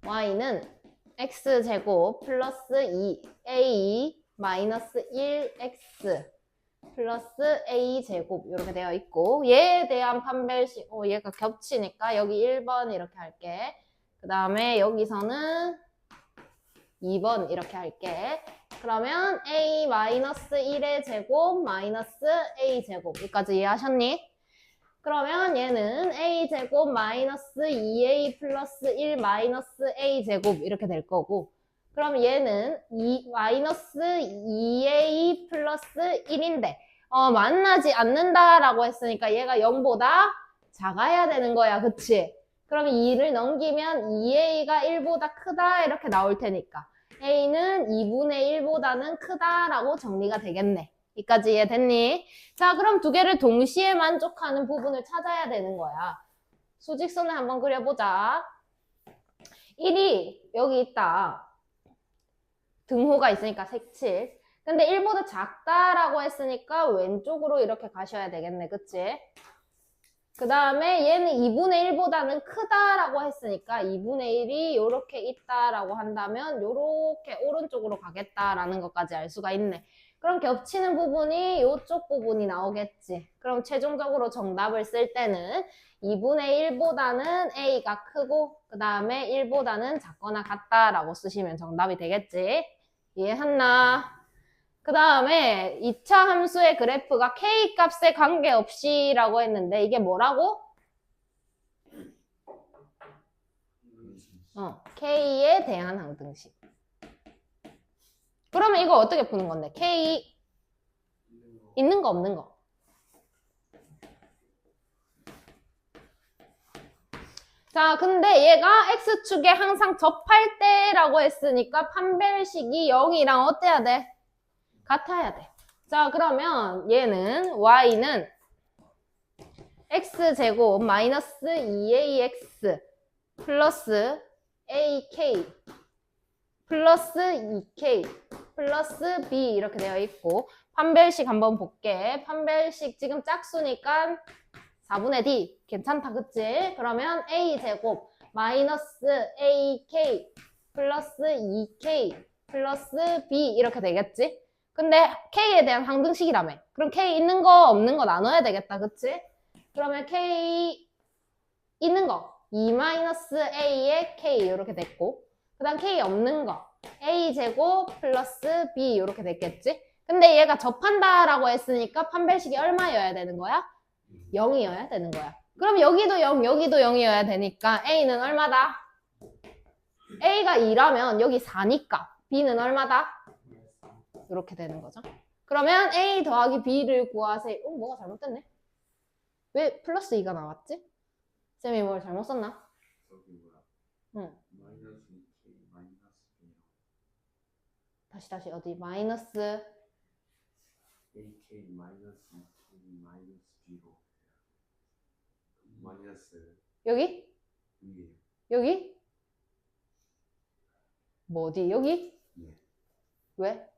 Y는 X제곱 플러스 2A 마이너스 1X 플러스 A제곱 이렇게 되어 있고 얘에 대한 판별식 얘가 겹치니까 여기 1번 이렇게 할게. 그 다음에 여기서는 2번 이렇게 할게. 그러면 A 마이너스 1의 제곱 마이너스 A제곱 여기까지 이해하셨니? 그러면 얘는 A제곱 마이너스 2A 플러스 1 마이너스 A제곱 이렇게 될 거고 그럼 얘는 마이너스 2A 플러스 1인데 만나지 않는다라고 했으니까 얘가 0보다 작아야 되는 거야. 그치? 그럼 2를 넘기면 2A가 1보다 크다 이렇게 나올 테니까 A는 2분의 1보다는 크다라고 정리가 되겠네. 여기까지 이해됐니? 자, 그럼 두 개를 동시에 만족하는 부분을 찾아야 되는 거야. 수직선을 한번 그려보자. 1이 여기 있다. 등호가 있으니까 색칠. 근데 1보다 작다라고 했으니까 왼쪽으로 이렇게 가셔야 되겠네. 그치? 그 다음에 얘는 2분의 1보다는 크다라고 했으니까 2분의 1이 이렇게 있다라고 한다면 이렇게 오른쪽으로 가겠다라는 것까지 알 수가 있네. 그럼 겹치는 부분이 이쪽 부분이 나오겠지. 그럼 최종적으로 정답을 쓸 때는 2분의 1보다는 A가 크고 그 다음에 1보다는 작거나 같다라고 쓰시면 정답이 되겠지. 이해했나? 그 다음에 2차 함수의 그래프가 K 값에 관계없이 라고 했는데 이게 뭐라고? K에 대한 항등식. 그러면 이거 어떻게 푸는 건데? K 있는 거 없는 거? 자, 근데 얘가 X축에 항상 접할 때라고 했으니까 판별식이 0이랑 어때야 돼? 같아야 돼. 자, 그러면 얘는 Y는 X제곱 마이너스 2AX 플러스 AK 플러스 2K 플러스 B 이렇게 되어 있고 판별식 한번 볼게. 판별식 지금 짝수니까 4분의 D 괜찮다 그치? 그러면 A제곱 마이너스 AK 플러스 2K 플러스 B 이렇게 되겠지? 근데 K에 대한 항등식이라며. 그럼 K 있는 거 없는 거 나눠야 되겠다 그치? 그러면 K 있는 거 2-A에 K 이렇게 됐고 그 다음 K 없는 거 A제곱 플러스 B 이렇게 됐겠지? 근데 얘가 접한다라고 했으니까 판별식이 얼마여야 되는 거야? 0이어야 되는 거야. 그럼 여기도 0, 여기도 0이어야 되니까 A는 얼마다? A가 2라면 여기 4니까 B는 얼마다? 이렇게 되는 거죠. 그러면 A 더하기 B를 구하세요. 뭐가 잘못됐네? 왜 플러스 2가 나왔지? 쌤이 뭘 잘못 썼나? 응. 다시 어디? 마이너스 AK 마이너스 2K 마이너스 B로 마이너스 여기? 위에 여기? 뭐 어디? 여기? 예. 왜?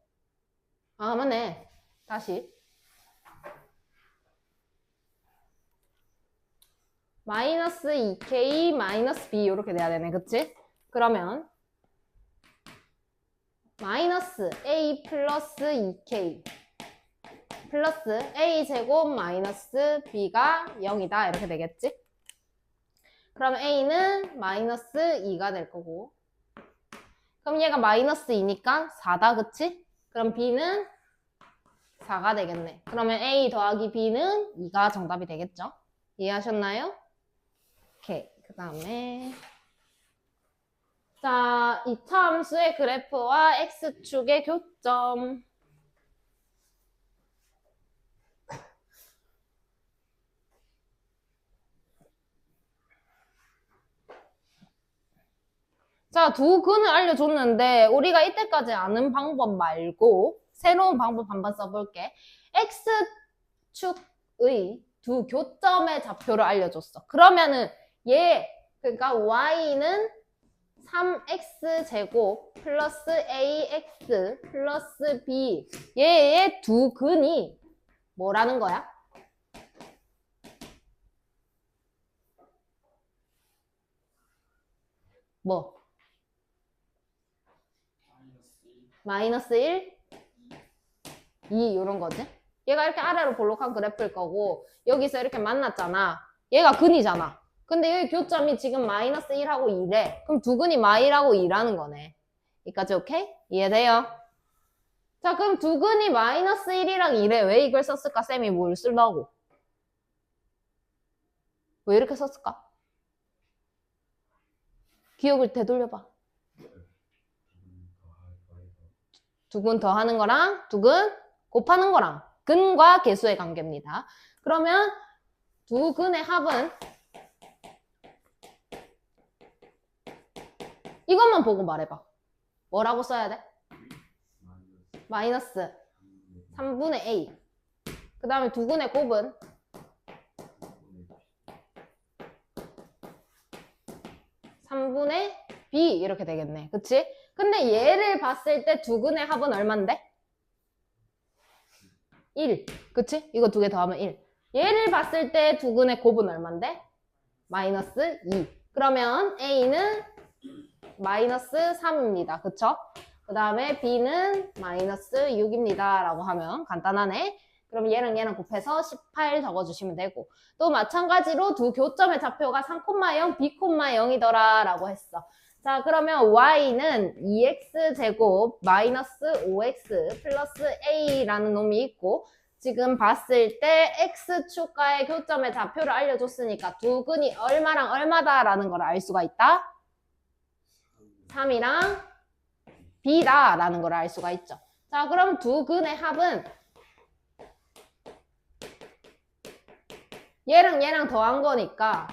아 맞네. 다시 마이너스 2K 마이너스 B 이렇게 돼야 되네. 그치? 그러면 마이너스 A 플러스 2K 플러스 a제곱 마이너스 b가 0이다. 이렇게 되겠지? 그럼 a는 마이너스 2가 될 거고. 그럼 얘가 마이너스 2니까 4다, 그치? 그럼 b는 4가 되겠네. 그러면 a 더하기 b는 2가 정답이 되겠죠? 이해하셨나요? 오케이. 그 다음에 자, 이차 함수의 그래프와 x축의 교점. 자, 두 근을 알려줬는데 우리가 이때까지 아는 방법 말고 새로운 방법 한번 써볼게. x축의 두 교점의 좌표를 알려줬어. 그러면은 그러니까 y는 3x제곱 플러스 ax 플러스 b 얘의 두 근이 뭐라는 거야? 뭐? 마이너스 1, 2 이런 거지. 얘가 이렇게 아래로 볼록한 그래프일 거고 여기서 이렇게 만났잖아. 얘가 근이잖아. 근데 여기 교점이 지금 마이너스 1하고 2래. 그럼 두 근이 마이라고 2라는 거네. 여기까지 오케이? 이해돼요? 자, 그럼 두 근이 마이너스 1이랑 2래. 왜 이걸 썼을까? 쌤이 뭘 쓰려고? 왜 이렇게 썼을까? 기억을 되돌려봐. 두 근 더하는 거랑 두 근 곱하는 거랑 근과 개수의 관계입니다. 그러면 두 근의 합은 이것만 보고 말해봐. 뭐라고 써야 돼? 마이너스 3분의 a. 그 다음에 두 근의 곱은 3분의 b 이렇게 되겠네. 그치? 근데 얘를 봤을 때 두 근의 합은 얼만데? 1. 그치? 이거 두 개 더하면 1. 얘를 봤을 때 두 근의 곱은 얼만데? 마이너스 2. 그러면 a는 마이너스 3입니다. 그쵸? 그 다음에 b는 마이너스 6입니다. 라고 하면 간단하네. 그럼 얘랑 얘랑 곱해서 18 적어주시면 되고 또 마찬가지로 두 교점의 좌표가 3,0, b,0이더라 라고 했어. 자, 그러면 y는 2x제곱 마이너스 5x 플러스 a라는 놈이 있고 지금 봤을 때 x축과의 교점의 좌표를 알려줬으니까 두 근이 얼마랑 얼마다라는 걸 알 수가 있다. 3이랑 b다라는 걸 알 수가 있죠. 자, 그럼 두 근의 합은 얘랑 얘랑 더한 거니까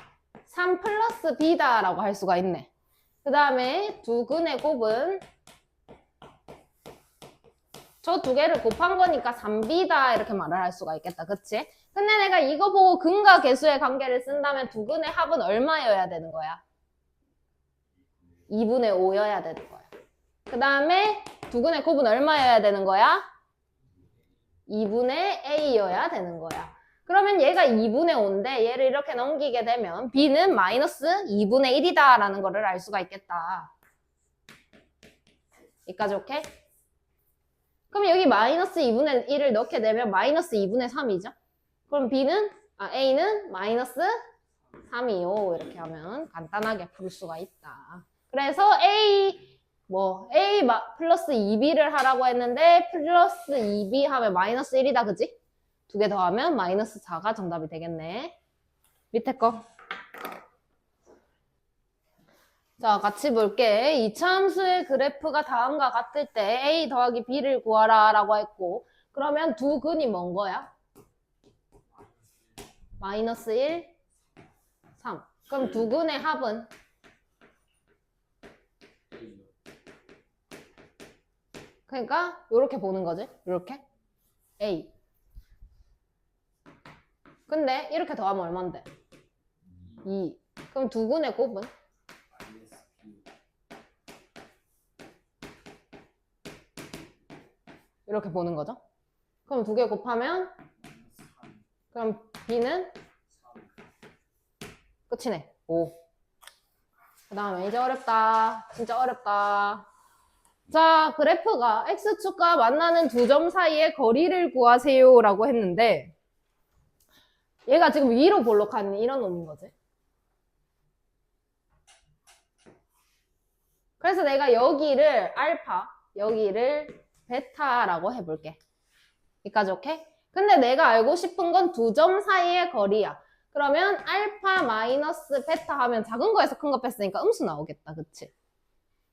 3 플러스 b다라고 할 수가 있네. 그 다음에 두 근의 곱은 저 두 개를 곱한 거니까 3b다 이렇게 말을 할 수가 있겠다. 그치? 근데 내가 이거 보고 근과 개수의 관계를 쓴다면 두 근의 합은 얼마여야 되는 거야? 2분의 5여야 되는 거야. 그 다음에 두 근의 곱은 얼마여야 되는 거야? 2분의 a여야 되는 거야. 그러면 얘가 2분의 5인데 얘를 이렇게 넘기게 되면 b는 마이너스 2분의 1이다 라는 거를 알 수가 있겠다. 여기까지 오케이? 그럼 여기 마이너스 2분의 1을 넣게 되면 마이너스 2분의 3이죠? 그럼 a는 마이너스 3이요. 이렇게 하면 간단하게 풀 수가 있다. 그래서 a 플러스 2b를 하라고 했는데 플러스 2b 하면 마이너스 1이다. 그지? 두 개 더하면 마이너스 4가 정답이 되겠네. 밑에 거. 자, 같이 볼게. 이차 함수의 그래프가 다음과 같을 때 a 더하기 b를 구하라 라고 했고 그러면 두 근이 뭔 거야? 마이너스 1, 3. 그럼 두 근의 합은? 그러니까 이렇게 보는 거지. 이렇게 a. 근데 이렇게 더하면 얼만데? 2. 그럼 두 근의 곱은? 이렇게 보는 거죠. 그럼 두 개 곱하면? 그럼 b는? 끝이네. 5. 그 다음에 이제 어렵다. 진짜 어렵다. 자, 그래프가 X축과 만나는 두 점 사이의 거리를 구하세요 라고 했는데 얘가 지금 위로 볼록한 이런 놈인 거지. 그래서 내가 여기를 알파, 여기를 베타라고 해볼게. 여기까지 오케이? 근데 내가 알고 싶은 건 두 점 사이의 거리야. 그러면 알파 마이너스 베타 하면 작은 거에서 큰 거 뺐으니까 음수 나오겠다. 그치?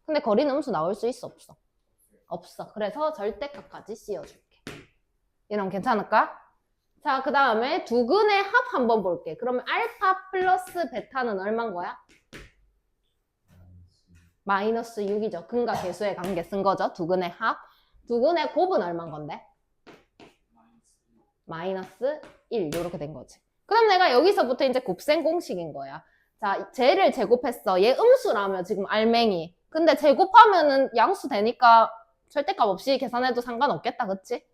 근데 거리는 음수 나올 수 있어? 없어? 없어. 그래서 절대값까지 씌워줄게. 이러면 괜찮을까? 자, 그 다음에 두근의 합 한번 볼게. 그러면 알파 플러스 베타는 얼마인 거야? 마이너스 6이죠. 근과 계수의 관계 쓴 거죠. 두근의 합. 두근의 곱은 얼마인 건데? 마이너스 1. 이렇게 된 거지. 그럼 내가 여기서부터 이제 곱셈 공식인 거야. 자, 쟤를 제곱했어. 얘 음수라며 지금 알맹이. 근데 제곱하면은 양수 되니까 절대값 없이 계산해도 상관없겠다. 그치?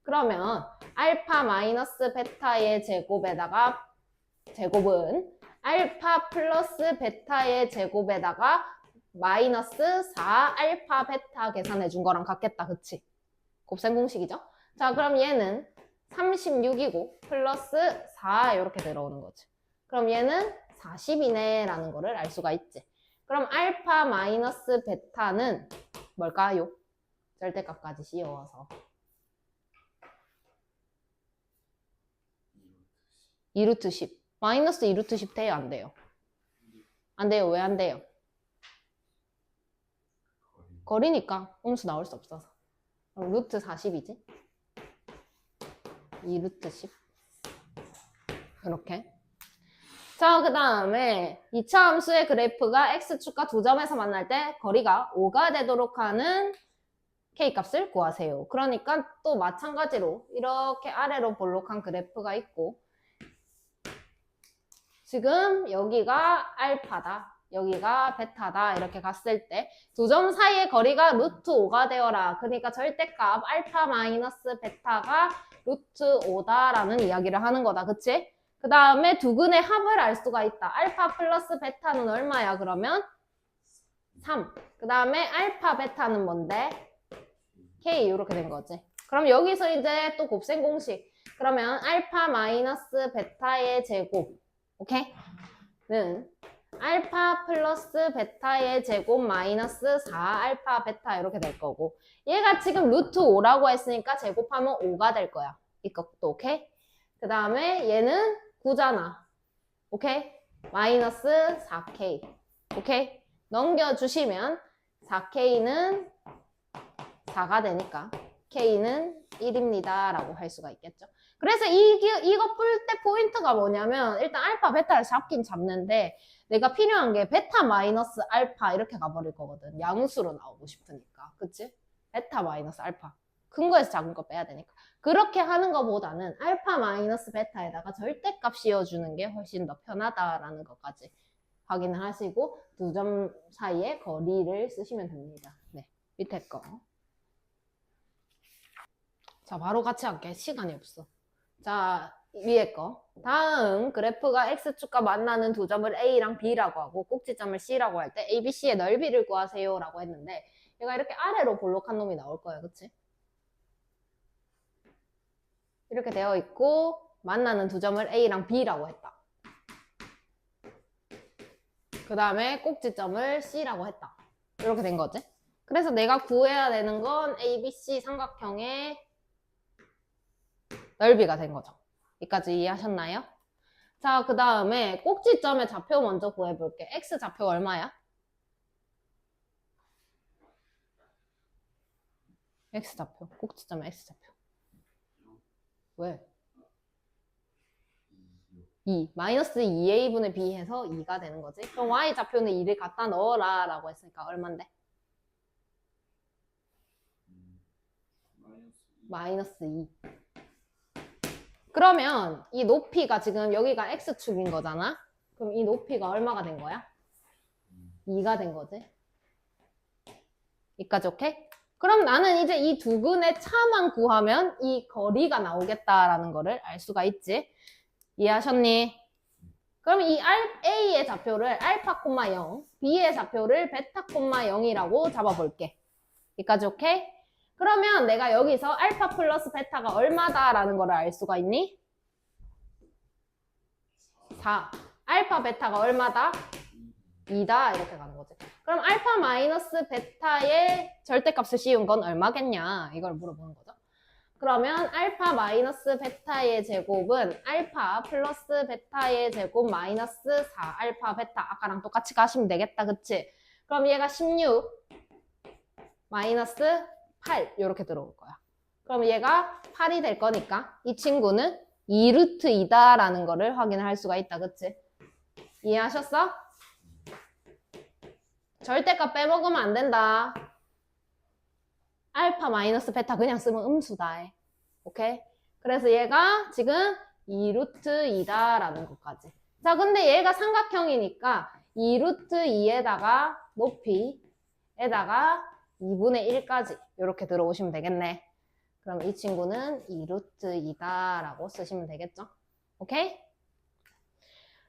그러면 알파 마이너스 베타의 제곱에다가 제곱은 알파 플러스 베타의 제곱에다가 마이너스 4 알파 베타 계산해 준 거랑 같겠다. 그치? 곱셈 공식이죠? 자, 그럼 얘는 36이고 플러스 4 이렇게 들어오는 거지. 그럼 얘는 40이네 라는 거를 알 수가 있지. 그럼 알파 마이너스 베타는 뭘까요? 절대값까지 씌워서 2루트 10. 마이너스 2루트 10 돼요? 안 돼요? 안 돼요. 왜 안 돼요? 거리니까 음수 나올 수 없어서. 그럼 루트 40이지? 2루트 10. 이렇게. 자, 그 다음에 2차 함수의 그래프가 x축과 두 점에서 만날 때 거리가 5가 되도록 하는 k값을 구하세요. 그러니까 또 마찬가지로 이렇게 아래로 볼록한 그래프가 있고 지금 여기가 알파다, 여기가 베타다 이렇게 갔을 때 두 점 사이의 거리가 루트 5가 되어라. 그러니까 절대값 알파 마이너스 베타가 루트 5다라는 이야기를 하는 거다. 그치? 그 다음에 두근의 합을 알 수가 있다. 알파 플러스 베타는 얼마야? 그러면 3. 그 다음에 알파 베타는 뭔데? K 이렇게 된 거지. 그럼 여기서 이제 또 곱셈 공식. 그러면 알파 마이너스 베타의 제곱, 오케이? 는 알파 플러스 베타의 제곱 마이너스 4 알파 베타 이렇게 될 거고 얘가 지금 루트 5라고 했으니까 제곱하면 5가 될 거야. 이것도 오케이? 그 다음에 얘는 9잖아. 오케이? 마이너스 4K. 오케이? 넘겨주시면 4K는 4가 되니까 K는 1입니다 라고 할 수가 있겠죠. 그래서 이거 풀 때 포인트가 뭐냐면 일단 알파 베타를 잡긴 잡는데 내가 필요한 게 베타 마이너스 알파 이렇게 가버릴 거거든. 양수로 나오고 싶으니까. 그치? 베타 마이너스 알파. 큰 거에서 작은 거 빼야 되니까. 그렇게 하는 것보다는 알파 마이너스 베타에다가 절대값 씌워주는 게 훨씬 더 편하다라는 것까지 확인을 하시고 두 점 사이의 거리를 쓰시면 됩니다. 네, 밑에 거. 자, 바로 같이 할게. 시간이 없어. 자, 위에 거. 다음 그래프가 X축과 만나는 두 점을 A랑 B라고 하고 꼭지점을 C라고 할 때 A, B, C의 넓이를 구하세요 라고 했는데 얘가 이렇게 아래로 볼록한 놈이 나올 거예요. 그치? 이렇게 되어 있고 만나는 두 점을 A랑 B라고 했다. 그 다음에 꼭지점을 C라고 했다. 이렇게 된 거지. 그래서 내가 구해야 되는 건 A, B, C 삼각형의 넓이가 된 거죠. 여기까지 이해하셨나요? 자, 그 다음에 꼭지점의 좌표 먼저 구해볼게. X 좌표 얼마야? X 좌표. 꼭지점의 X 좌표. 왜? 2. 마이너스 2a분의 b 해서 2가 되는 거지. 그럼 y 좌표는 2를 갖다 넣어라 라고 했으니까 얼만데? 마이너스 2. 그러면 이 높이가 지금 여기가 x축인 거잖아. 그럼 이 높이가 얼마가 된 거야? 2가 된 거지. 여기까지 오케이? 그럼 나는 이제 이 두 근의 차만 구하면 이 거리가 나오겠다라는 거를 알 수가 있지. 이해하셨니? 그럼 이 A의 좌표를 알파, 0, B의 좌표를 베타, 0이라고 잡아볼게. 여기까지 오케이? 그러면 내가 여기서 알파 플러스 베타가 얼마다라는 거를 알 수가 있니? 4. 알파 베타가 얼마다? 2다 이렇게 가는 거지. 그럼 알파 마이너스 베타의 절대값을 씌운 건 얼마겠냐? 이걸 물어보는 거죠. 그러면 알파 마이너스 베타의 제곱은 알파 플러스 베타의 제곱 마이너스 4 알파 베타 아까랑 똑같이 가시면 되겠다. 그치? 그럼 얘가 16 마이너스 8 이렇게 들어올 거야. 그럼 얘가 8이 될 거니까 이 친구는 2루트 2다라는 거를 확인할 수가 있다. 그치? 이해하셨어? 절대값 빼먹으면 안 된다. 알파 마이너스 베타 그냥 쓰면 음수다. 오케이? 그래서 얘가 지금 2루트 2다라는 것까지. 자, 근데 얘가 삼각형이니까 2루트 2에다가 높이에다가 2분의 1까지 이렇게 들어오시면 되겠네. 그럼 이 친구는 2루트 2다라고 쓰시면 되겠죠? 오케이?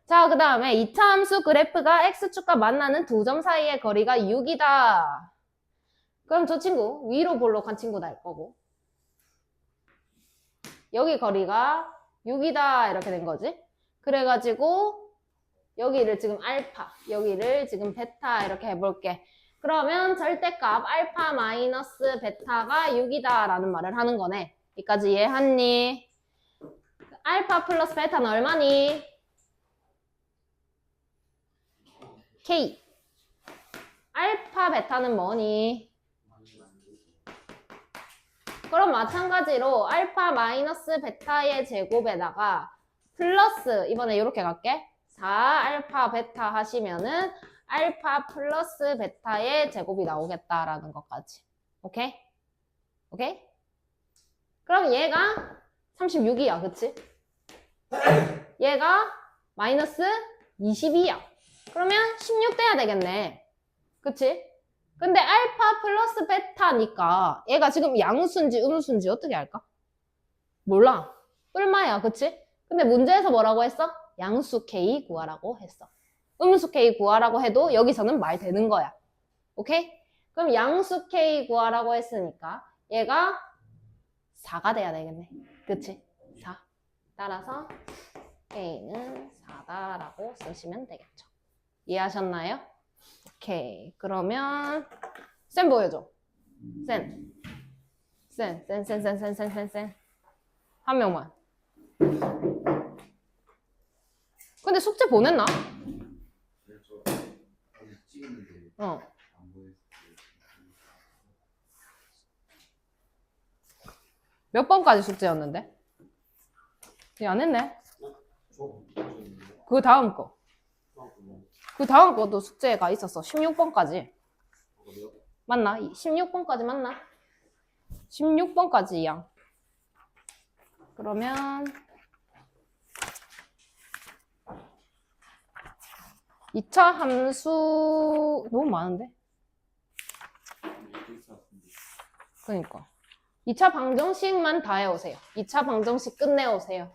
자, 그 다음에 2차 함수 그래프가 x축과 만나는 두 점 사이의 거리가 6이다. 그럼 저 친구 위로 볼록한 친구다 할 거고 여기 거리가 6이다 이렇게 된 거지. 그래가지고 여기를 지금 알파, 여기를 지금 베타 이렇게 해볼게. 그러면 절대값 알파 마이너스 베타가 6이다 라는 말을 하는 거네. 여기까지 이해했니? 알파 플러스 베타는 얼마니? K. 알파 베타는 뭐니? 그럼 마찬가지로 알파 마이너스 베타의 제곱에다가 플러스 이번에 이렇게 갈게. 4 알파 베타 하시면은 알파 플러스 베타의 제곱이 나오겠다라는 것까지. 오케이? 오케이? 그럼 얘가 36이야. 그치? 얘가 마이너스 22야. 그러면 16 돼야 되겠네. 그치? 근데 알파 플러스 베타니까 얘가 지금 양수인지 음수인지 어떻게 알까? 몰라. 뿔마야. 그치? 근데 문제에서 뭐라고 했어? 양수 K 구하라고 했어. 음수 K 구하라고 해도 여기서는 말 되는 거야. 오케이? 그럼 양수 K 구하라고 했으니까 얘가 4가 돼야 되겠네. 그치? 4. 따라서 K는 4다라고 쓰시면 되겠죠. 이해하셨나요? 오케이. 그러면 쌤 보여줘. 쌤. 한 명만. 근데 숙제 보냈나? 네, 저 어디 찍었는데 어. 안 보였어요. 몇 번까지 숙제였는데? 얘 안 했네. 그 다음 거. 그 다음 것도 숙제가 있었어. 16번까지. 맞나? 16번까지 맞나? 16번까지야. 그러면 2차 함수 너무 많은데? 그러니까 2차 방정식만 다 해오세요. 2차 방정식 끝내오세요.